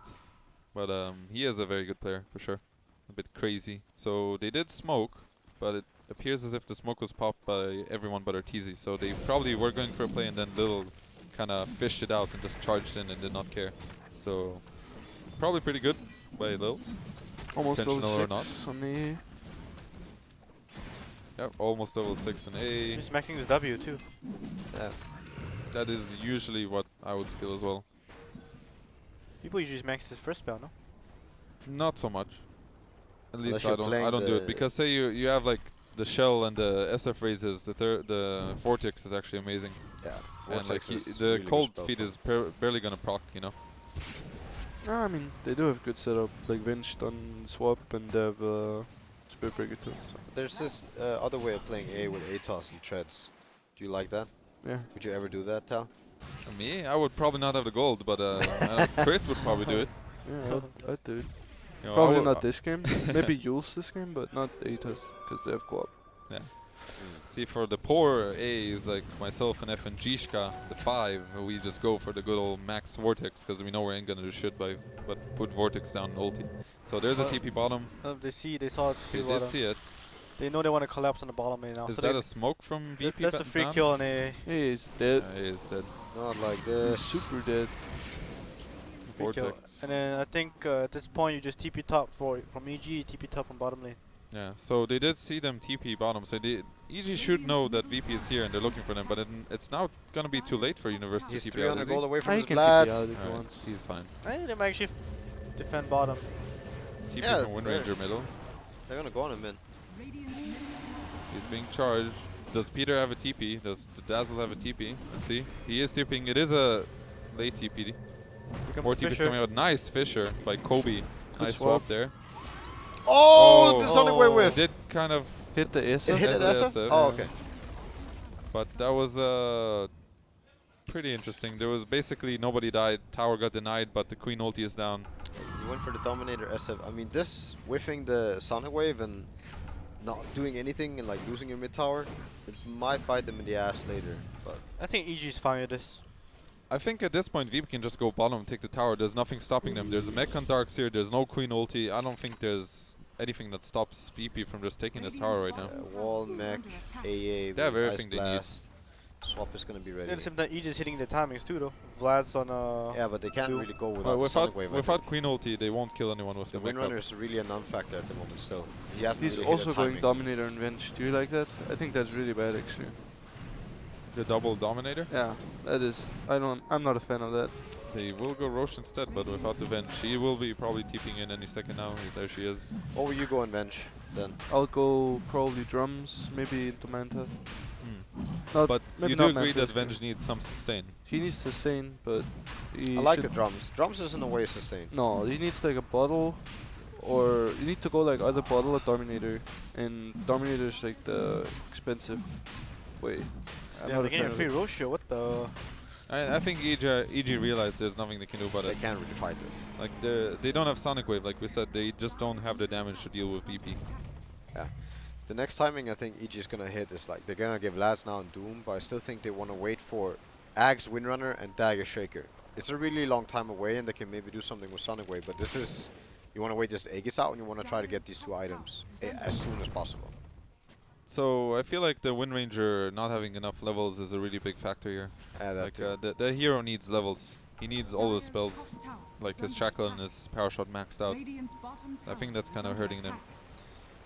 B: But he is a very good player, for sure. A bit crazy. So they did smoke, but it appears as if the smoke was popped by everyone but Arteezy. So they probably were going for a play and then Lil kind of fished it out and just charged in and did not care. So probably pretty good by Lil.
A: Almost level
B: Intentional or
A: 6 on the
B: Yep, almost level 6 in A.
D: He's maxing his W, too.
C: Yeah.
B: That is usually what I would skill as well.
D: People usually just max his first spell, no?
B: Not so much. At least
C: Unless you're
B: I
C: playing
B: don't do it
C: the-
B: because say you have like the shell and the SF raises, the vortex is actually amazing.
C: Yeah.
B: And like
C: Vortex is
B: the
C: really good
B: cold
C: spell
B: feed
C: for-
B: is barely gonna proc, you know.
A: I mean, they do have good setup, like Vinch on swap and they have Spirit Breaker too. So.
C: There's this other way of playing A with ATOS and treads. Do you like that?
A: Yeah.
C: Would you ever do that, Tal?
B: Me, I would probably not have the gold, but Crit would probably do it.
A: Yeah, I'd do it.
B: You know, I
A: Probably
B: would-
A: not this game. Maybe Yules this game, but not Atos, because they have co-op.
B: Yeah. See, for the poor A's like myself and F and Gishka, the 5, we just go for the good old max Vortex because we know we ain't gonna do shit but put Vortex down and ulti. So there's a
D: Well,
B: TP bottom.
D: They saw it.
B: They did see it.
D: They know they want to collapse on the bottom lane now.
B: Is
D: so
B: that
D: they
B: a smoke from VP?
D: that's a free
B: down?
D: kill on A.
A: He's dead.
B: Yeah, he is dead.
C: Not like
A: He's
C: this.
A: super dead.
D: Free kill.
B: Vortex.
D: And then I think at this point you just TP top from EG, TP top from bottom lane.
B: Yeah, so they did see them TP bottom, so they EG should know that VP is here and they're looking for them, but it's now gonna be too late for University
C: He's
B: to TP out,
C: 300
B: is he?
C: gold away from
A: I
C: his
A: can TP
C: lads.
A: out if he
B: Alright,
A: wants.
B: he's fine.
D: I think they might actually defend bottom.
B: TP
C: Yeah,
B: from Wind
C: they're-
B: Ranger middle.
C: They're gonna go on him, man.
B: He's being charged. Does Peter have a TP? Does the Dazzle have a TP? Let's see. He is TPing. It is a late TP.
D: Here comes
B: More
D: the
B: TPs
D: Fisher.
B: coming out. Nice Fisher by Kobe. Nice swap
A: swap.
B: there.
C: Oh,
B: Oh.
C: the Sonic Wave
B: It
C: Whiff!
B: did kind of,
A: Hit the
C: It
A: SF.
C: hit
B: That's
C: it,
B: the
C: Essa?
B: SF.
C: Oh, okay.
B: but that was pretty interesting. There was basically nobody died. Tower got denied, but the Queen ulti is down.
C: He went for the Dominator SF. I mean, this whiffing the Sonic Wave and not doing anything and like losing your mid tower, it might bite them in the ass later. But
D: I think EG's fine with this.
B: I think at this point VP can just go bottom and take the tower. There's nothing stopping them. There's a mech on Darks here. There's no Queen ulti. I don't think there's anything that stops VP from just taking this tower right now.
C: wall, mech, AA,
B: They have
C: with
B: everything
C: Ice
B: they need.
C: Blast. Swap is gonna be ready.
D: At the same time, EG's hitting the timings too, though. Vlad's on
C: Yeah, but they can't
D: do-
C: really go without
B: Well,
C: the
B: without
C: Sonic Wave. I
B: without
C: think.
B: Queen ulti, they won't kill anyone with
C: The
B: the mech up.
C: Windrunner is really a non-factor at the moment still. He hasn't
A: He's
C: really hit
A: also
C: a
A: going
C: timing.
A: Dominator and Venge. Do you like that? I think that's really bad actually.
B: The double Dominator.
A: Yeah, that is. I'm not a fan of that.
B: They will go Roche instead, but without the Venge. She will be probably TPing in any second now. There she is.
C: What will you go and Venge then?
A: I'll go probably drums, maybe into Manta.
B: Hmm.
A: Not,
B: But
A: maybe
B: you do
A: not
B: agree
A: Manta
B: that
A: this game.
B: Venge needs some sustain.
A: He needs sustain, but he
C: I like the
A: should-
C: drums. Drums is in a way sustained.
A: No, he needs like a bottle, or you need to go like either bottle or Dominator, and Dominator is like the expensive way. I'm
D: Damn,
A: not
D: they're
A: a
D: getting a
A: fan of
D: free
A: it.
D: Roshio. What the?
B: I think EG realized there's nothing they can do about
C: They
B: it.
C: can't really fight this.
B: Like they don't have Sonic Wave, like we said. They just don't have the damage to deal with VP.
C: Yeah. The next timing I think EG is gonna hit is like they're gonna give Lads now and Doom, but I still think they want to wait for Axe Windrunner and Dagger Shaker. It's a really long time away, and they can maybe do something with Sonic Wave. But this is you want to wait this Aegis out, and you want to try to get these two items as soon as possible.
B: So I feel like the Wind Ranger not having enough levels is a really big factor here.
C: That
B: Like
C: too.
B: the hero needs levels. He needs all his spells, like his Shackle and his Power Shot maxed out. I think that's kind of hurting them.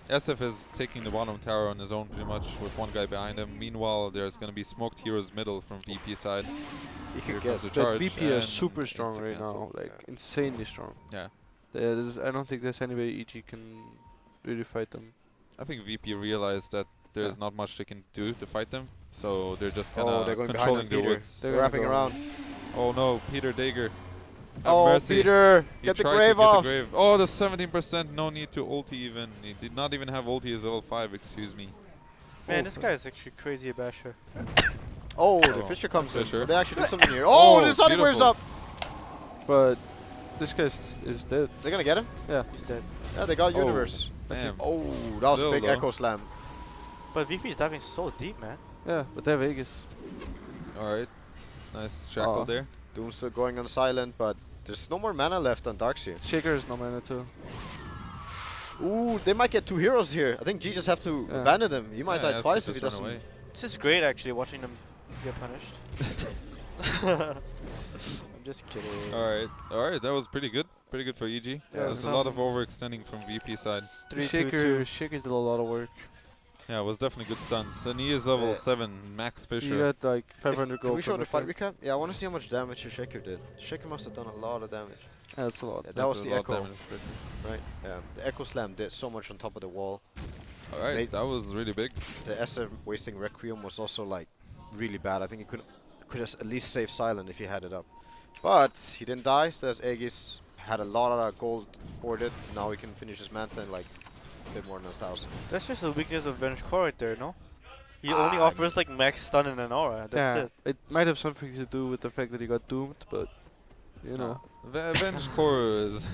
B: SF is taking the bottom tower on his own pretty much with one guy behind him. Meanwhile, there's going to be smoked heroes middle from VP side.
C: You
B: Here
C: could
B: comes
C: get
B: the charge.
A: But VP is
B: and
A: super strong
B: insta
A: right
B: cancel.
A: now, like
C: Yeah.
A: insanely strong.
B: Yeah,
A: I don't think there's any way EG can really fight them.
B: I think VP realized that there's
A: Yeah.
B: not much they can do to fight them, so they're just kind
C: Oh, they're
B: of
C: going behind
B: controlling
C: on
B: their
C: Peter.
B: woods.
A: They're
C: They're wrapping
A: gonna go-
C: around.
B: Oh no, Peter Dagger. Have
C: Oh,
B: mercy.
C: Peter!
B: He
C: Get the
B: tried
C: grave
B: to get
C: off!
B: the grave. Oh, the 17%, no need to ulti even. He did not even have ulti as level 5, excuse me.
D: Man,
A: Oh,
D: this guy is actually crazy at Basher.
C: Oh,
B: Oh,
C: the Fisher comes
B: that's
C: in.
B: Fisher.
C: But they actually did something here. Oh,
B: Oh,
C: the Sonic Wave's
B: beautiful.
C: up!
A: But this guy is dead.
C: They're gonna get him?
D: He's dead.
C: Yeah, they got
B: Oh,
C: Universe.
B: damn.
C: Oh, that was a
B: Little
C: big
B: though.
C: Echo Slam.
D: But VP is diving so deep, man.
A: Yeah, but they have Aegis.
B: Alright, nice Shackle
A: Oh.
B: there.
C: Doom's still going on silent, but there's no more mana left on Darkseer.
A: Shaker is no mana too.
C: Ooh, they might get two heroes here. I think G just have to
A: Yeah.
C: abandon them. He might
B: Yeah,
C: die
B: has
C: twice
B: to
C: if he
B: just run
C: doesn't.
B: away.
D: This is great, actually, watching them get punished. I'm just kidding.
B: Alright, that was pretty good. Pretty good for EG.
C: Yeah,
B: There's a lot of overextending from VP side.
D: 3-2-2.
A: Shaker did a lot of work.
B: Yeah, it was definitely good stunts. And he is level
C: Yeah.
B: 7, Max
A: He
B: Fisher.
A: got like 500
C: Can
A: gold.
C: we show
A: from
C: the fight
A: fight.
C: recap? Yeah, I want to see how much damage your Shaker did. Shaker must have done a lot of damage.
A: Yeah, that's a lot.
C: Yeah, that
B: That's
C: was
B: a
C: the
B: lot
C: Echo,
B: damage.
C: right? Yeah, the Echo Slam did so much on top of the wall.
B: Alright,
C: They-
B: that was really big.
C: The SM wasting Requiem was also like really bad. I think he could have at least saved Silent if he had it up. But he didn't die, so there's Aegis. Had a lot of gold hoarded. Now he can finish his Manta in like a bit more than 1,000.
D: That's just the weakness of Venge Core right there, no? He only
C: I
D: offers like max stun and an aura. That's
A: yeah,
D: it.
A: it might have something to do with the fact that he got doomed, but you know.
B: Avenge Core is...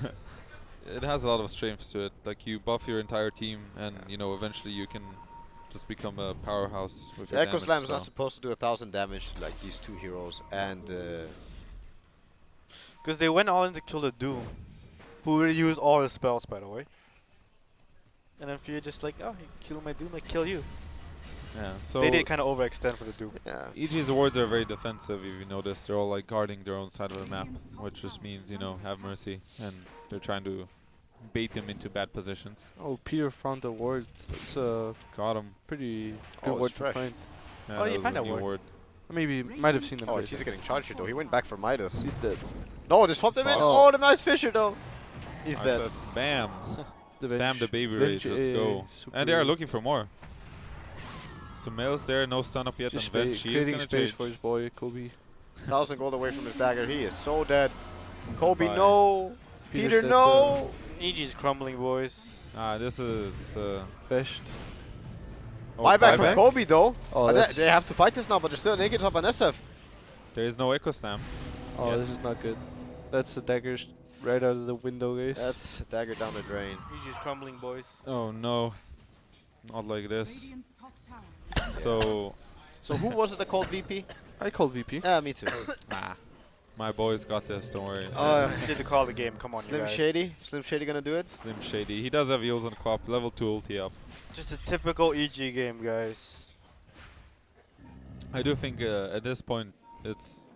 B: it has a lot of strengths to it. Like, you buff your entire team, and, you know, eventually you can just become a powerhouse with
C: The
B: your
C: Echo
B: damage.
C: Slam's
B: so.
C: not supposed to do 1,000 damage like these two heroes, and
D: Because they went all in to kill the Doom, who will use all his spells, by the way. And then Fear just like, oh, you kill my Doom, I kill you.
B: Yeah, so...
D: They did kind of overextend for the Doom.
C: yeah.
B: EG's wards are very defensive, if you notice. They're all like guarding their own side of the map, which just means, you know, have mercy. And they're trying to bait them into bad positions.
A: Oh, Peter found a ward. It's a
B: Got him.
A: pretty
C: Oh,
A: good
C: it's
A: ward to
C: fresh.
A: find.
B: Yeah,
D: Oh,
B: that
D: you
B: was
D: found
B: a
D: that
B: new
D: ward.
B: ward.
A: Or maybe might have seen them.
C: Oh,
A: place
C: he's
A: it.
C: getting charged here though. He went back for Midas.
A: He's dead.
C: No, they swapped him in.
A: Oh.
C: Oh, the nice Fisher though. He's
B: Nice
C: dead.
B: pass. Bam.
A: The
B: Spam
A: bench-
B: the baby
A: bench
B: rage. Let's go.
A: super
B: And they are looking for more. Sumail's there. No stun up yet.
A: just
B: And Venge, he is
A: creating
B: gonna
A: space
B: change.
A: for his boy Kobe.
C: 1,000 gold away from his dagger. He is so dead. Kobe,
B: Bye.
C: no.
A: Peter's
C: Peter,
A: dead
C: no.
D: EG's crumbling, boys.
B: Ah, this is...
A: Best.
B: oh,
C: Buyback from
B: buyback?
C: Kobe though.
A: Oh,
C: They,
A: that's,
C: they have to fight this now, but they're still naked up on SF.
B: There is no Echo Slam.
A: oh,
B: yeah.
A: this is not good. That's the daggers right out of the window, guys.
C: That's a dagger down the drain.
D: EG's crumbling, boys.
B: Oh no. Not like this.
E: Radiant's top tower.
B: So...
C: So who was it that called VP?
A: I called VP.
C: Yeah, me too.
B: ah. My boys got this, don't worry.
D: You need to call the game. Come on, you
C: Slim
D: guys.
C: Shady. Slim Shady gonna do it?
B: Slim Shady. He does have heals on Quap. Level 2 ulti up.
D: Just a typical EG game, guys.
B: I do think at this point it's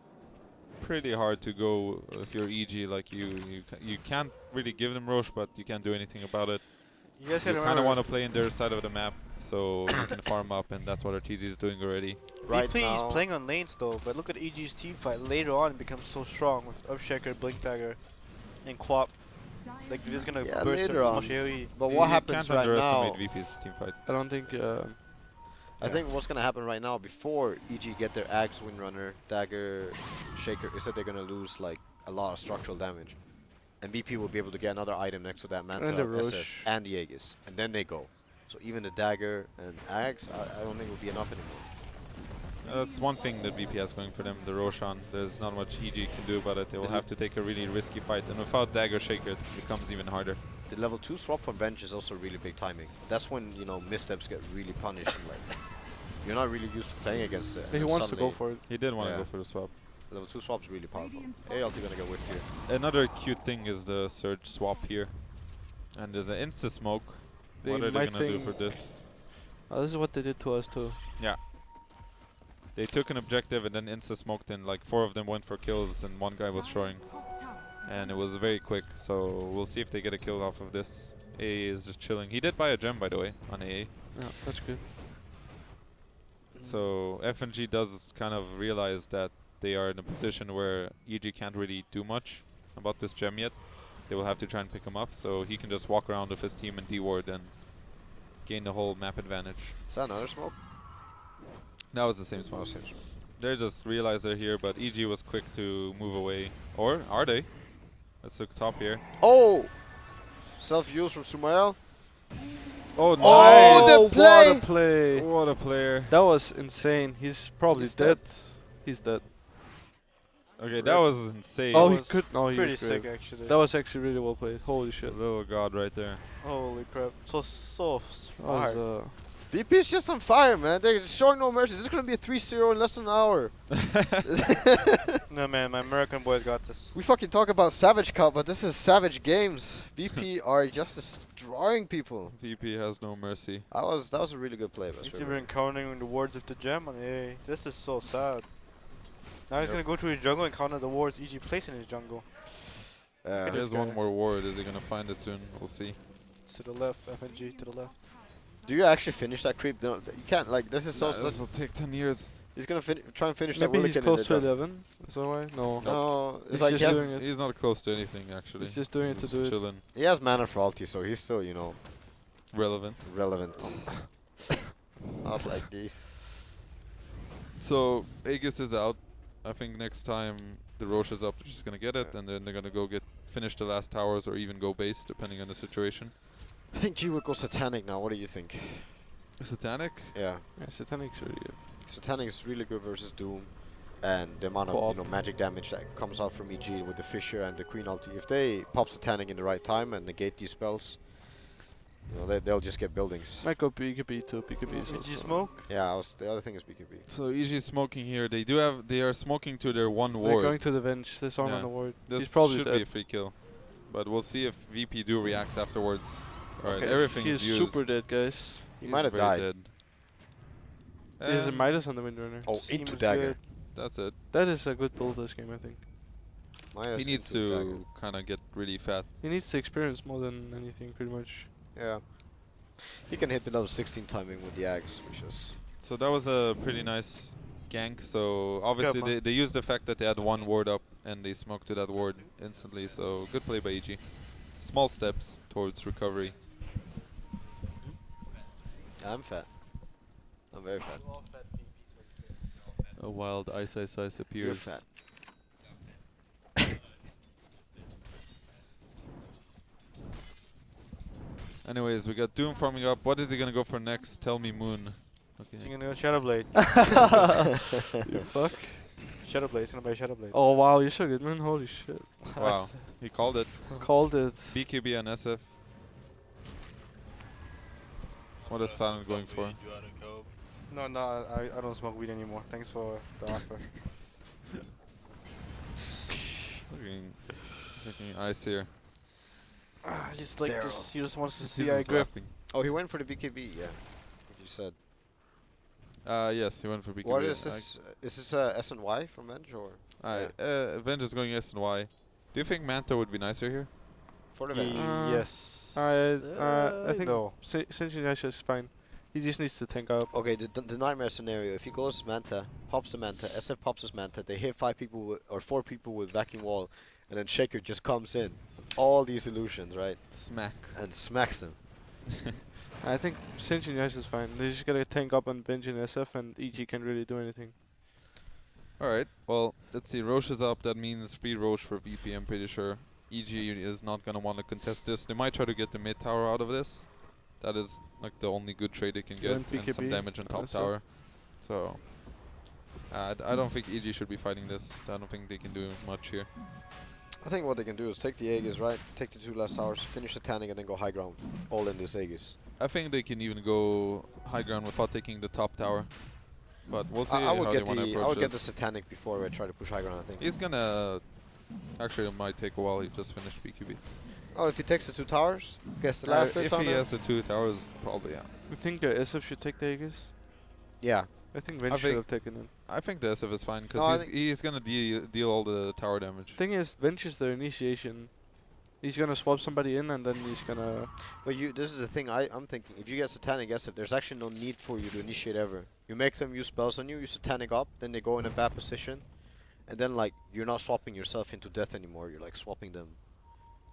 B: pretty hard to go if you're EG. Like you can't really give them Roche, but you can't do anything about it.
D: You guys
B: You
D: gotta
B: kind of
D: remember,
B: want to play in their side of the map, so you can farm up, and that's what Arteezy is doing already.
C: Right
D: VP is
C: now.
D: playing on lanes though, but look at EG's team fight. Later on, it becomes so strong with Upshaker, Blink Dagger, and Quap. Like they're just gonna
C: Yeah,
D: burst
C: later
D: them
C: on.
D: so much AoE.
C: But
B: You
C: what happens
B: can't
C: right
B: underestimate
C: now?
B: VP's team fight.
A: I don't think.
C: I think what's gonna happen right now before EG get their Axe, Windrunner, Dagger, Shaker is that they're gonna lose like a lot of structural damage, and VP will be able to get another item next to that Manta,
A: And the
C: SF,
A: Roche.
C: and the Aegis, and then they go. So even the Dagger and Axe, I don't think will be enough anymore.
B: That's one thing that VP has going for them, the Roshan. There's not much EG can do about it. They will have to take a really risky fight, and without Dagger Shaker, it becomes even harder.
C: The level 2 swap from bench is also really big timing. That's when, you know, missteps get really punished. And, like, you're not really used to playing against it.
A: He
C: and
A: wants to go
C: suddenly
A: for it.
B: He did want to
C: Yeah.
B: go for the swap.
C: Level 2 swap is really powerful. Hey, ulti gonna get whipped here.
B: Another cute thing is the Surge swap here. And there's an insta-smoke.
A: They
B: What are they
A: might
B: going to do
A: think-
B: for this?
A: Oh, this is what they did to us too.
B: Yeah. They took an objective and then insta-smoked in. Like 4 of them went for kills and 1 guy was showing. And it was very quick, so we'll see if they get a kill off of this. AA is just chilling. He did buy a gem, by the way, on AA.
A: Yeah, that's good.
B: So FNG does kind of realize that they are in a position where EG can't really do much about this gem yet. They will have to try and pick him up, so he can just walk around with his team and D-ward and gain the whole map advantage.
C: Is that another smoke?
B: That was the same spot.
C: Same smoke.
B: They just realized they're here, but EG was quick to move away. Or are they? Let's look top here.
C: Oh! Self-use from Sumail.
B: Oh,
C: Oh,
B: nice!
C: the play!
A: What a play!
B: What a player.
A: That was insane. He's probably
C: He's
A: dead.
C: dead.
A: He's dead.
B: Okay, that was insane.
A: Oh, he
D: was
A: could. No, he
D: Pretty
A: was great.
D: sick actually.
A: That was actually really well played. Holy shit.
B: Little god right there.
D: Holy crap. So
A: That was,
D: smart.
C: VP is just on fire, man. They're just showing no mercy. This is gonna be a 3-0 in less than an hour.
D: No man, my American boys got this.
C: We fucking talk about Savage Cup, but this is Savage Games. VP are just destroying people.
B: VP has no mercy.
C: That was a really good play. That's
D: He's
C: really
D: even countering the wards with the gem on A. This is so sad. Now he's
C: Yep.
D: gonna go to his jungle and counter the wards EG place in his jungle.
C: Yeah.
B: There's
D: guy.
B: one more ward. Is he gonna find it soon? We'll see.
D: To the left, FNG to the left.
C: Do you actually finish that creep? No, you can't. Like this is so.
B: This will take 10 years.
C: He's gonna try and finish
A: Maybe
C: that.
A: he's
C: Willikin
A: close
C: in
A: to
C: the jump.
A: 11. Is that why? No.
C: No, it's
A: He's
C: like
A: just
C: he has,
A: doing it.
B: He's not close to anything actually.
A: He's just doing it to
B: He's
A: do it.
B: chilling.
C: he has mana for ulti, so he's still, you know,
B: Relevant.
C: relevant. Not like this.
B: So Aegis is out. I think next time the Roche is up, they're just gonna get it, and then they're gonna go finish the last towers or even go base, depending on the situation.
C: I think G would go Satanic now. What do you think?
B: Satanic?
C: Yeah,
A: Yeah, Satanic's really good.
C: Satanic is really good versus Doom, and the amount of
A: Co-op.
C: magic damage that comes out from EG with the Fisher and the Queen ulti. If they pop Satanic in the right time and negate these spells, you know, they'll just get buildings.
A: Might go BKB too. BKB is
D: EG
A: also-
D: smoke?
C: Yeah, the other thing is BKB.
B: So EG smoking here. They are smoking to their one
A: They're
B: ward.
A: going to the bench. There's someone
B: Yeah.
A: on the ward.
B: This
A: He's probably
B: should be
A: dead.
B: a free kill. But we'll see if VP do react afterwards. Alright,
A: Okay,
B: everything
A: He's
B: is used.
A: super dead, guys.
C: He
B: He's
C: might have
B: very
C: died.
B: dead.
A: There's a
B: Um,
A: Midas on the Windrunner.
C: Oh,
D: Seems
C: into dagger.
D: good.
B: That's it.
A: That is a good build this game, I think.
C: Minus
B: He needs
C: into dagger.
B: to kind of get really fat.
A: He needs to experience more than anything, pretty much.
C: Yeah. He can hit the level 16 timing with the Ags, which is...
B: So that was a pretty nice gank. So obviously
D: man.
B: they used the fact that they had one ward up and they smoked to that ward instantly. So good play by EG. Small steps towards recovery.
C: I'm fat. I'm very fat.
B: A wild ice
C: You're
B: appears.
C: fat.
B: Anyways, we got Doom farming up. What is he gonna go for next? Tell me, Moon.
D: He's
B: Okay.
D: gonna go Shadowblade.
A: You fuck.
D: Shadowblade, he's gonna buy Shadowblade.
A: Oh wow, you're so good, man. Holy shit.
B: Wow, he called it.
A: Called it.
B: BKB and SF. What is Silent going for?
D: No, I don't smoke weed anymore. Thanks for the offer.
B: Looking ice here.
D: I just like this. He just wants to see
B: He's
D: I
B: just
D: grip.
B: laughing.
C: Oh, he went for the BKB, yeah. What you said.
B: Yes, he went for BKB.
C: What is this? Is this S and Y from Venge or?
B: Venge is going S and Y. Do you think Manta would be nicer here?
C: For the Venge.
D: Yes.
A: I think
D: no.
A: Sentry is fine. He just needs to tank up.
C: Okay, the nightmare scenario. If he goes Manta, pops the Manta, SF pops his Manta, they hit 5 people with, or 4 people with vacuum wall, and then Shaker just comes in. All these illusions, right?
B: Smack.
C: And smacks him.
A: I think Sentry is fine. They just gotta tank up on bench and SF, and EG can't really do anything.
B: Alright, well, let's see. Roche is up. That means free Roche for VP, I'm pretty sure. EG is not gonna want to contest this. They might try to get the mid tower out of this. That is like the only good trade they can get,
A: And
B: and some
A: BKB
B: damage on top
A: also.
B: tower. So I don't think EG should be fighting this. I don't think they can do much here.
C: I think what they can do is take the Aegis, right? Take the 2 last towers, finish the tanning, and then go high ground. All in this Aegis.
B: I think they can even go high ground without taking the top tower. But we'll see
C: I
B: how
C: would
B: they
C: get
B: want to
C: the
B: approach
C: the
B: this.
C: satanic before I try to push high ground. I think.
B: He's gonna... Actually, it might take a while. He just finished BQB.
C: Oh, if he takes the 2 towers, gets the last hits
B: if
C: on
B: he
C: him.
B: has the 2 towers, probably, yeah.
A: You think SF should take the Aegis?
C: Yeah.
A: I think Venge should
B: think-
A: have taken it.
B: I think the SF is fine,
C: No, I
B: because
C: think-
B: he's gonna deal all the tower damage.
A: Thing is, Venge is the initiation. He's gonna swap somebody in and then he's gonna...
C: But this is the thing I'm thinking. If you get satanic SF, there's actually no need for you to initiate ever. You make them use spells on you, you satanic up, then they go in a bad position, and then like you're not swapping yourself into death anymore. You're like swapping them,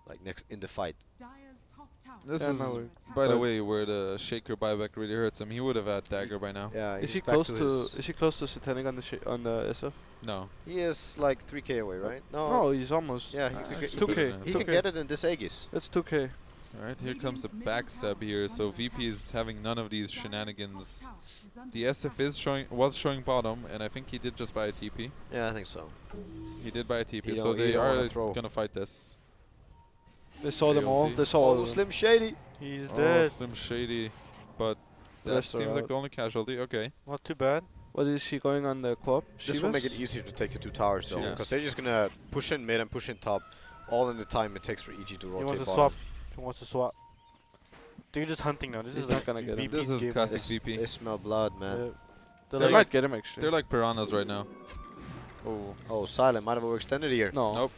C: like next in the fight.
E: Dire's top tower
B: This
A: Yeah,
B: is,
A: no,
E: under
B: by the
A: But-
B: way, where the Shaker buyback really hurts him. He would have had dagger by now.
C: Yeah.
A: Is
C: he's
A: he
C: back
A: close
C: his-
A: Is he close to Satanic on the on the SF?
B: No.
C: He is like 3k away, right?
A: No, he's almost.
C: Yeah, he
B: Uh,
C: could get.
B: actually,
A: 2K.
C: He
A: 2K.
C: can get it in this Aegis.
A: That's 2K.
B: Alright, here comes a backstab here. So VP is having none of these shenanigans. The SF is was showing bottom, and I think he did just buy a TP.
C: Yeah, I think so.
B: He did buy a TP,
C: He
B: so
C: don't- he
B: they
C: don't wanna
B: are
C: throw.
B: gonna fight this.
A: They saw them all.
B: AOT.
A: They saw all
C: Oh,
A: of them.
C: Slim Shady.
D: He's
B: Oh,
D: dead.
B: Slim Shady, but
A: The
B: that
A: rest are
B: seems like
A: out.
B: the only casualty. Okay.
D: Not too bad.
A: What is she going on the co-op?
C: This will make it easier to take the 2 towers though,
B: Shivas.
C: because they're just gonna push in mid and push in top, all in the time it takes for EG to rotate.
D: He wants to
C: bottom.
D: swap. He wants to swap. They're just hunting now. This
A: He's
D: is
A: not
D: like
A: gonna get him.
B: This is
D: game.
B: classic
C: They
B: VP.
C: They smell blood, man.
D: Yeah.
A: They
B: They're
A: might
B: like-
A: get him actually.
B: They're like piranhas right now. Oh.
C: Oh, Silent might have overextended here.
A: No.
B: Nope.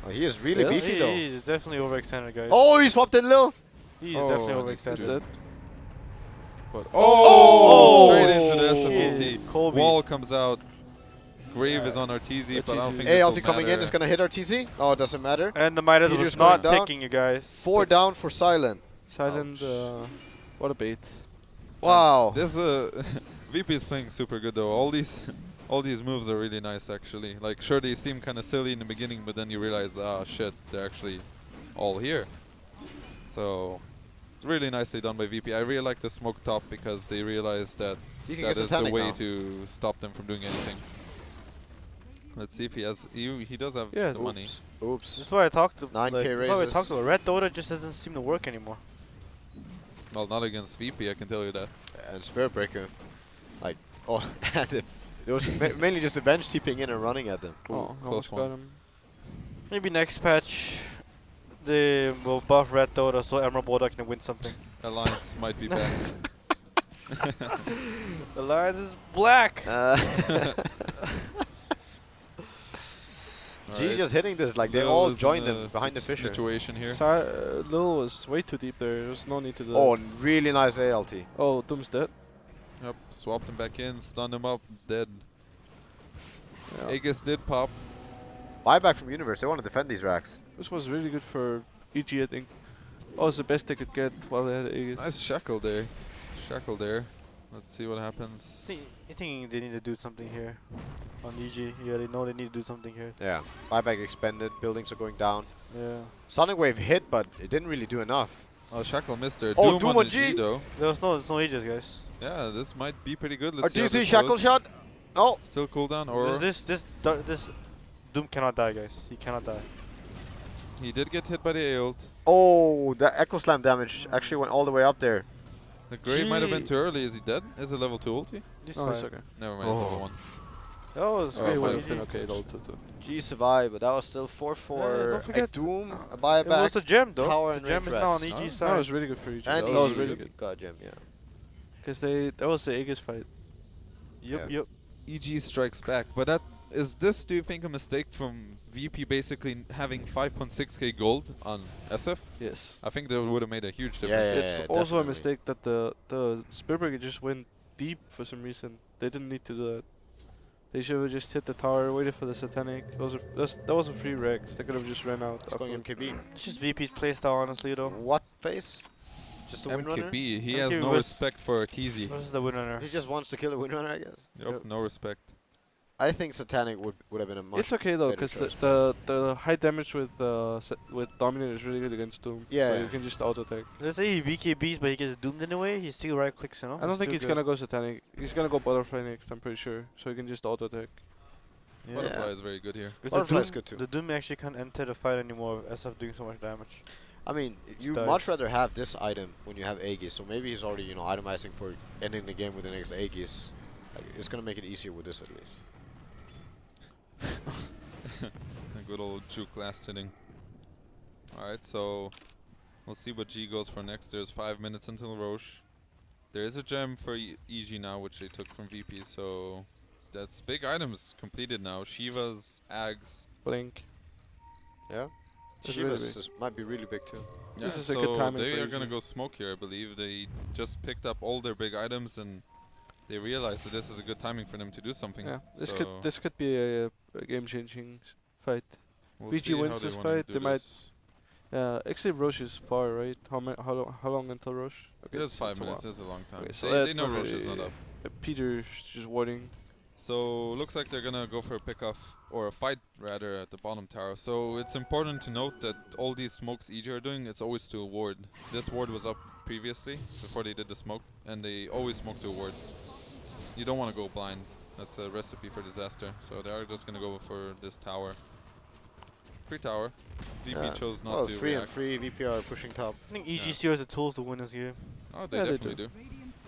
C: Oh, he is really
A: Yes?
C: beefy though.
D: He's definitely overextended, guys.
C: Oh, he swapped in Lil.
D: He's
B: Oh,
D: definitely
B: and he's
A: He's
D: overextended.
A: dead.
B: But
C: Oh!
B: straight into the
D: Shit.
B: SMLT.
D: Kobe.
B: Wall comes out. Grave is on RTZ, but I don't
A: RTZ.
B: think
C: Hey,
B: this
C: LT
B: will
C: coming in
B: matter.
C: is gonna hit our TZ. Oh, it doesn't matter.
D: And the Midas
C: Peter's
D: was not
C: going down.
D: taking you guys.
C: 4 down for Silent.
A: Silent.
C: Ouch.
A: What a bait.
C: Wow.
B: This VP is playing super good though. All these moves are really nice actually. Like sure they seem kind of silly in the beginning, but then you realize, ah shit, they're actually all here. So it's really nicely done by VP. I really like the smoke top because they realized that
C: You can
B: that
C: get
B: is the
C: satanic
B: way
C: now.
B: to stop them from doing anything. Let's see if he has. He does have
A: Yes.
B: the money.
C: Oops.
D: That's why I talked to
C: 9K
D: that's why we
C: raises.
D: talked about Red Dota just doesn't seem to work anymore.
B: Well, not against VP, I can tell you that.
C: And Spirit Breaker. Like, oh, it was mainly just the bench TPing in and running at them.
A: Oh,
B: close
A: almost
B: one.
A: got him.
D: Maybe next patch they will buff Red Dota so Emerald Bulldog can win something.
B: Alliance might be back.
D: The Lions is black.
C: G
B: Alright.
C: just hitting this, like they
B: Lil
C: all
B: is in
C: joined
B: a
C: them behind the Fisher.
B: situation here.
A: Lil was way too deep there. There's no need to do
C: Oh,
A: that.
C: really nice ALT.
A: Oh, Doom's dead.
B: Yep, swapped him back in, stunned him up, dead.
A: Yeah.
B: Aegis did pop.
C: Buyback from Universe, they want to defend these racks.
A: This was really good for EG, I think. Oh, it's the best they could get while they had Aegis.
B: Nice shackle there. Shackle there. Let's see what happens.
D: I think they need to do something here on EG. Yeah, they know they need to do something here.
C: Yeah. Buyback expended, buildings are going down.
D: Yeah.
C: Sonic Wave hit, but it didn't really do enough.
B: Oh, shackle missed there.
C: Oh,
B: Doom
C: Doom
B: on
C: on
B: the
C: G.
B: G though.
D: There's no ages, guys.
B: Yeah, this might be pretty good. Let's see how
C: RTZ
B: this
C: shackle
B: goes.
C: shot. No.
B: Still cooldown, or
D: This Doom cannot die, guys. He cannot die.
B: he did get hit by the ult.
C: Oh, the Echo Slam damage actually went all the way up there.
B: The Grey might have been
C: Gee.
B: too early. Is he dead? Is it level 2 ulti?
D: This
A: Oh, it's
D: fine.
A: okay.
B: Never mind, it's
C: Oh.
B: level 1.
D: That was
B: Oh,
D: great.
B: might
D: What
B: have
D: he
A: been
D: did.
A: okay also too.
C: G survived, but that was still 4 for
D: don't forget-
C: a Doom, a
D: It
C: buyback.
D: was a gem, though.
C: Tower
D: The
C: and
D: gem
C: red
D: is now on
C: rats.
D: EG
B: Oh.
A: That
D: side.
A: was really good for EG.
C: And
A: That was
C: easy.
A: really good.
C: Got gem, yeah.
A: Because that was the Aegis fight.
D: Yup,
C: Yeah.
D: yup.
B: EG strikes back, but do you think, a mistake from VP basically having 5.6k gold on SF?
A: Yes.
B: I think that would have made a huge difference.
C: Yeah,
A: It's also a
C: definitely.
A: mistake that the Spearbreaker just went deep for some reason. They didn't need to do that. They should have just hit the tower, waited for the Satanic. That was a free Rex. They could have just ran out.
C: It's going
A: afterward.
C: MKB.
D: It's just VP's playstyle, honestly, though.
C: What face? Just a Windrunner?
B: MKB, he
D: MKB
B: has no
D: was-
B: respect for TZ.
D: This is the winner.
C: He just wants to kill a Windrunner, I guess.
B: Yep, no respect.
C: I think Satanic would have been a much
A: It's okay though,
C: better
A: because
C: choice.
A: the high damage with with Dominate is really good against Doom. So
C: Yeah.
A: you can just auto attack.
D: Let's say he BKBs, but he gets doomed anyway. He still right clicks, you know.
A: I don't think he's
D: still
A: gonna go Satanic. He's gonna go Butterfly next. I'm pretty sure. So he can just auto attack.
D: Yeah.
B: Butterfly
C: Yeah.
B: is very good here.
D: 'Cause
C: Butterfly
D: the
C: is good too.
D: The Doom actually can't enter the fight anymore with SF doing so much damage.
C: I mean, you
D: Stars.
C: much rather have this item when you have Aegis. So maybe he's already, itemizing for ending the game with the next Aegis. Like, it's gonna make it easier with this at least.
B: A good old juke last hitting. Alright, so we'll see what G goes for next. There's 5 minutes until Roche. There is a gem for EG now, which they took from VP, so that's big items completed now. Shiva's, Ags.
A: Blink.
C: Yeah.
A: That's really
C: Shivas
A: big.
C: might be really big too.
B: Yeah,
A: This is a
B: so
A: good timing
B: they
A: for
B: are gonna
A: EG.
B: go smoke here, I believe. They just picked up all their big items and they realized that this is a good timing for them to do something.
A: Yeah.
B: So
A: This could be a game-changing fight.
B: we'll
A: VG
B: see
A: wins
B: how they
A: this
B: wanna
A: fight,
B: do
A: they might-
B: this.
A: Actually, Roche is far, right? How long until Roche? Okay,
B: There's
A: it's
B: 5
A: a
B: minutes.
A: while.
B: There's a long time.
A: Okay, so
B: They
A: that's
B: know
A: not
B: Roche is not
A: really-
B: up.
A: Peter's just warding.
B: So looks like they're gonna go for a pickoff or a fight rather at the bottom tower. So it's important to note that all these smokes EG are doing, it's always to a ward. This ward was up previously before they did the smoke, and they always smoke to a ward. You don't want to go blind. That's a recipe for disaster. So they are just gonna go for this tower. Free tower. VP
C: Yeah.
B: chose not
C: Well,
B: to
C: 3 and
B: react.
C: 3 VPR pushing top.
D: I think
B: Yeah.
D: EGC has the tools to win this game.
B: Oh, they
A: Yeah, they
B: definitely do.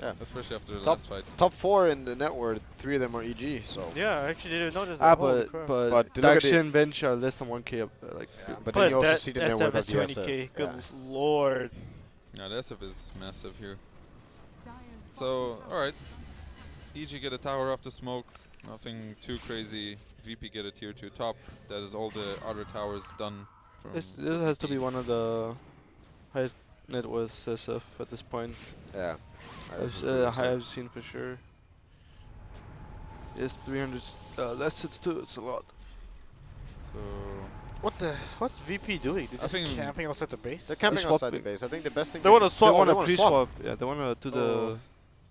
C: Yeah.
B: Especially after the
C: Top-
B: last fight.
C: Top 4 in the network, 3 of them are EG. So.
D: Yeah, I actually didn't notice that. Holy
A: But
D: crap.
C: But
A: but
C: to look at
A: Daxia and Vench are less than 1k up. Like
C: Yeah, but
D: But
C: then you also
D: that
C: see the
D: SF
C: network
D: has
C: of the
D: 20k. Good
C: Yeah.
D: lord.
B: Yeah, the SF is massive here. So, alright. EG get a tower off the smoke. Nothing too crazy. VP get a tier 2 top. That is all the other towers done. From
A: this has to be
B: VP.
A: one of the highest net worth SF at this point.
C: Yeah.
A: As high I've seen for sure. Yes, 300. That's it's too. It's a lot.
B: So,
D: What's VP doing? They're
B: I
D: just
B: think
D: camping outside the base?
C: They're camping
A: They're
C: outside the
A: swapping.
C: base. I think the best thing
D: They wanna
A: They
D: swap.
A: want
D: they
A: to
D: wanna
A: pre-swap. Yeah, they want to do
C: Oh.
A: the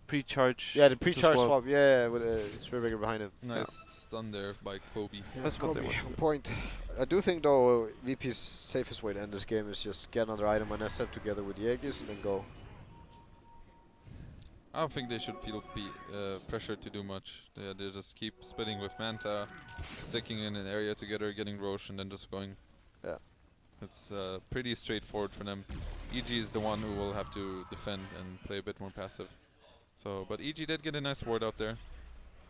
A: pre-charge.
C: Yeah, the
A: to
C: pre-charge swap. Yeah, with a Spearbreaker behind him.
B: nice stun there by Kobe.
A: That's what they
C: Kobe,
A: want.
C: on point. I do think though VP's safest way to end this game is just get another item on SF together with Jaegis and then go.
B: I don't think they should feel pressured to do much. They just keep splitting with Manta, sticking in an area together, getting Roche, and then just going.
C: Yeah.
B: It's pretty straightforward for them. EG is the one who will have to defend and play a bit more passive. So, but EG did get a nice ward out there.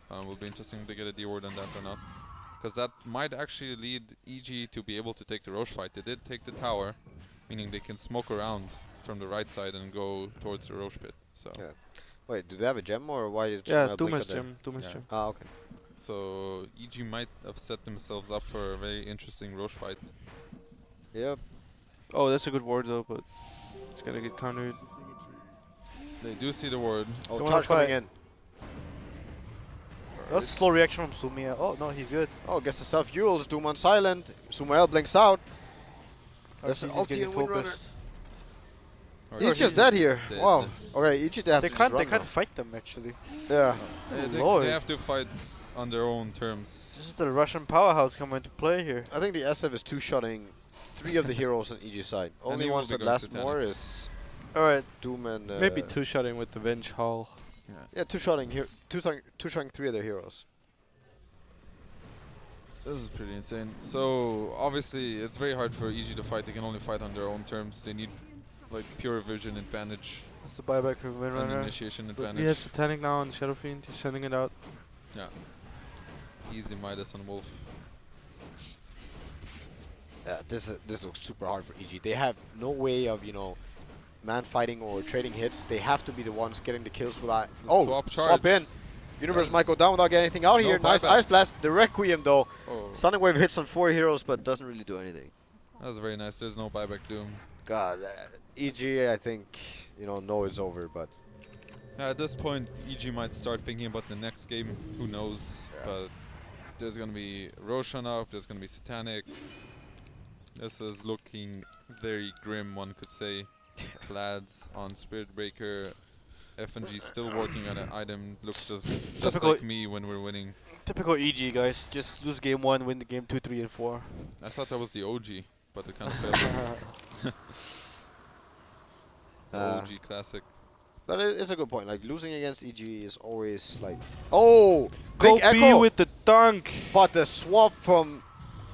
B: Will be interesting to get a D ward on that or not. Because that might actually lead EG to be able to take the Roche fight. They did take the tower, meaning they can smoke around from the right side and go towards the Roche pit. So.
C: Yeah. Wait, do they have a gem or why did
A: Yeah,
C: Sumail
A: Doom
C: blink
A: has
C: at them?
A: gem. Doom has
B: Yeah.
A: gem.
C: Ah, okay.
B: So EG might have set themselves up for a very interesting Roche fight.
C: Yep.
A: Oh, that's a good ward though, but it's gonna get countered.
B: They do see the ward.
C: Oh,
D: They wanna
C: charge coming
D: fight.
C: in.
D: That's a slow reaction from Sumia. Oh, no, he's good.
C: Oh, gets the self-fuels. Doom on silent. Sumail blinks out. That's an
D: RC's
C: ulti
D: getting
C: and Windrunner.
D: focused.
B: Or
C: He's just dead here.
B: dead.
C: Wow. Okay, each they have
D: They
C: to
D: can't.
C: just
D: They
C: run
D: can't
C: now.
D: fight them actually.
C: Yeah.
D: Lord.
B: They have to fight on their own terms.
D: It's just the Russian powerhouse coming into play here.
C: I think the SF is two-shotting 3 of the heroes on EG side. Only
B: he will
C: ones
B: be
C: that
B: going
C: last
B: Satanic.
C: more is
D: All right.
C: Doom and
A: Maybe two-shotting with the Venge Hall.
C: Yeah, two-shotting here. Two-shotting 3 of their heroes.
B: This is pretty insane. So obviously it's very hard for EG to fight. They can only fight on their own terms. They need like pure vision advantage
D: That's the buyback for
B: and
D: Windrunner.
B: initiation
A: But he has
B: advantage.
A: Satanic now on Shadow Fiend. He's sending it out.
B: Yeah. Easy Midas on Wolf.
C: Yeah, this looks super hard for EG. They have no way of man fighting or trading hits. They have to be the ones getting the kills without.
B: The
C: Oh,
B: swap
C: swap
B: charge.
C: in. Universe
B: Yes.
C: might go down without getting anything out
B: No
C: here. Nice
B: buyback.
C: Ice Blast. The Requiem though.
B: Oh,
C: Sonic Wave hits on 4 heroes but doesn't really do anything.
B: that's very nice. There's no buyback Doom.
C: God, EG I think know it's over, but
B: Yeah, at this point, EG might start thinking about the next game. Who knows?
C: Yeah.
B: But there's gonna be Roshan up. There's gonna be Satanic. This is looking very grim, one could say. Vlad's on Spirit Breaker. FNG still working on an item. Looks just
D: Typical-
B: like me when we're winning.
D: Typical EG guys. Just lose game 1, win the game 2, 3, and 4.
B: I thought that was the OG, but it kind of failed us. The OG classic.
C: But it's a good point. Like losing against EG is always like, oh, big
A: Kobe
C: echo.
A: with the dunk.
C: But the swap from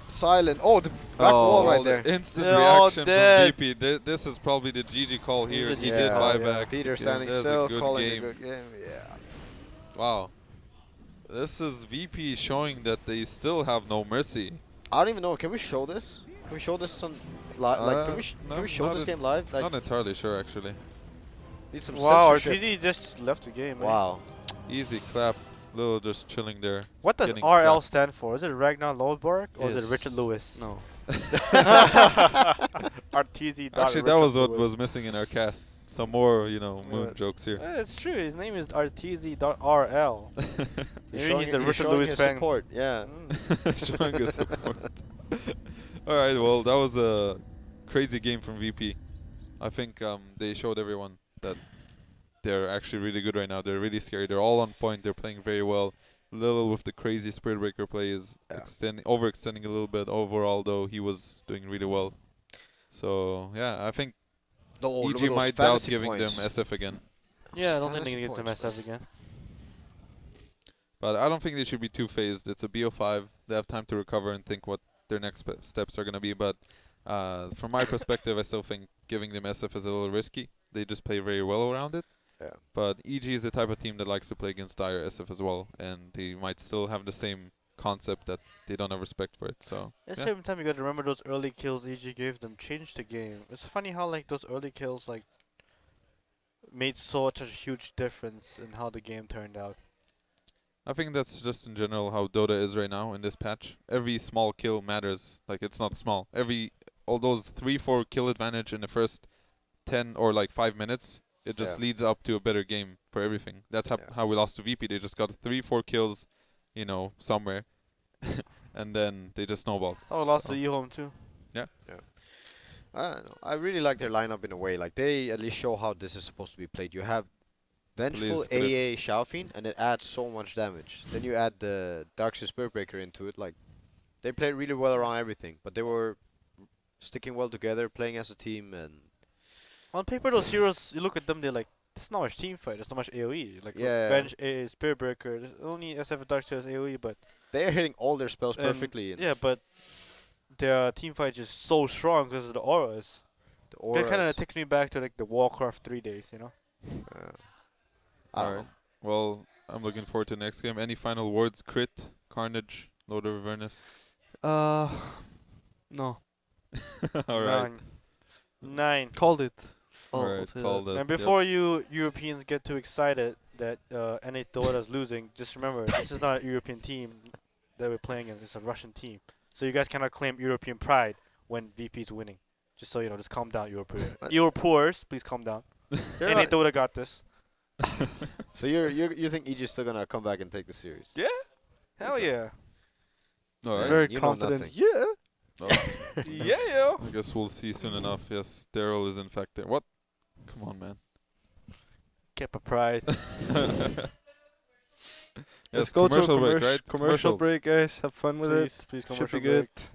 C: Silent. Oh, the back wall right there.
B: The instant
D: They're all
B: reaction from
D: dead.
B: VP. This is probably the GG call
D: He's
B: here.
D: a
B: He
D: GG
B: did
D: call,
B: buy
D: yeah.
B: back.
C: Peter
B: Yeah,
C: standing
B: there's a
C: still,
B: good
C: calling
B: game.
C: a good game. Yeah.
B: Wow. This is VP showing that they still have no mercy.
C: I don't even know. Can we show this? Can we show this on live? Like, can
B: no,
C: we show
B: not
C: this
B: a-
C: game live? Like,
B: Not entirely sure, actually.
C: need some
D: Wow,
C: censorship.
D: RTZ just left the game. eh?
C: Wow.
B: Easy clap. Lil just chilling there.
D: What does
B: Getting
D: RL
B: clapped.
D: stand for? Is it Ragnar Lodberg or is it
A: Yes.
D: Richard Lewis?
A: No.
D: RTZ.
B: Actually, that was what was missing in our cast. Some more, moon
D: Yeah.
B: jokes here.
D: It's true. His name is RTZ.RL. Maybe he's a
C: He's
D: Richard
C: showing
D: Lewis
C: his
D: fan.
C: support. Yeah.
B: Showing us support. Alright, well, that was a crazy game from VP. I think they showed everyone that they're actually really good right now. They're really scary. They're all on point. They're playing very well. Lil with the crazy Spirit Breaker play is
C: Yeah.
B: overextending a little bit. Overall, though, he was doing really well. So, yeah, I think
C: No, look at
B: EG
C: those
B: might doubt
C: fantasy
B: giving
C: points.
B: them SF again.
D: Yeah, I don't think
C: Fantasy
D: they're gonna get
C: points,
D: them SF again.
B: But I don't think they should be too phased. It's a BO5. They have time to recover and think what their next steps are going to be. But from my perspective, I still think giving them SF is a little risky. They just play very well around it.
C: Yeah.
B: But EG is the type of team that likes to play against dire SF as well. And they might still have the same concept that they don't have respect for it. So,
D: At the
B: yeah.
D: same time, you gotta remember those early kills EG gave them changed the game. It's funny how like those early kills like made such a huge difference in how the game turned out.
B: I think that's just in general how Dota is right now in this patch. Every small kill matters. Like, it's not small. All those 3-4 kill advantage in the first 10 or like 5 minutes, it just
C: Yeah.
B: leads up to a better game for everything. That's
C: Yeah.
B: how we lost to VP. They just got 3-4 kills, somewhere. And then they just snowballed.
D: So we lost
B: So-
D: to eHome too.
C: I don't know. I really like their lineup in a way. Like they at least show how this is supposed to be played. You have Vengeful
B: Please, Griff.
C: AA Xiaofin, and it adds so much damage. Then you add the Darkseid Spirit Breaker into it. Like they played really well around everything, but they were sticking well together, playing as a team, and
D: On paper, those heroes, you look at them, they're like, there's not much team fight, there's not much AoE. Like
C: Yeah.
D: Venge, AA, Spirit Breaker, there's only SF Dark has AoE, but
C: they're hitting all their spells
D: And
C: perfectly. And
D: yeah, but their team fight is so strong because of the auras.
C: the
D: That kind of
C: auras,
D: takes me back to like the Warcraft 3 days,
C: I don't
B: Alright.
C: know.
B: Well, I'm looking forward to the next game. Any final words? Crit, Carnage, Lord of Avernus.
A: No.
B: Alright.
D: 9.
A: Called it.
B: Alright,
A: say
B: call
A: that.
B: that.
D: And before you Europeans get too excited that NA Dota is losing, just remember this is not a European team that we're playing against. It's a Russian team. So you guys cannot claim European pride when VP's winning. Just so you know, just calm down, Europeans. Europeans, please calm down.
C: You're
D: NA
C: not-
D: Dota got this.
C: So you think EG's still gonna come back and take the series?
D: Yeah. Hell
C: so.
D: yeah.
B: Alright.
A: Very
C: you know
A: confident.
C: nothing.
A: Yeah.
B: Oh,
D: Yeah.
B: I guess we'll see soon enough. Yes, Daryl is in fact there. What? Come on, man.
D: Kepa pride.
A: Let's
B: Yes,
A: go to a
B: commercial break, right?
A: commercial
B: Commercials.
A: break, guys. Have fun with it.
D: Please
A: Should
D: commercial
A: be good.
D: break.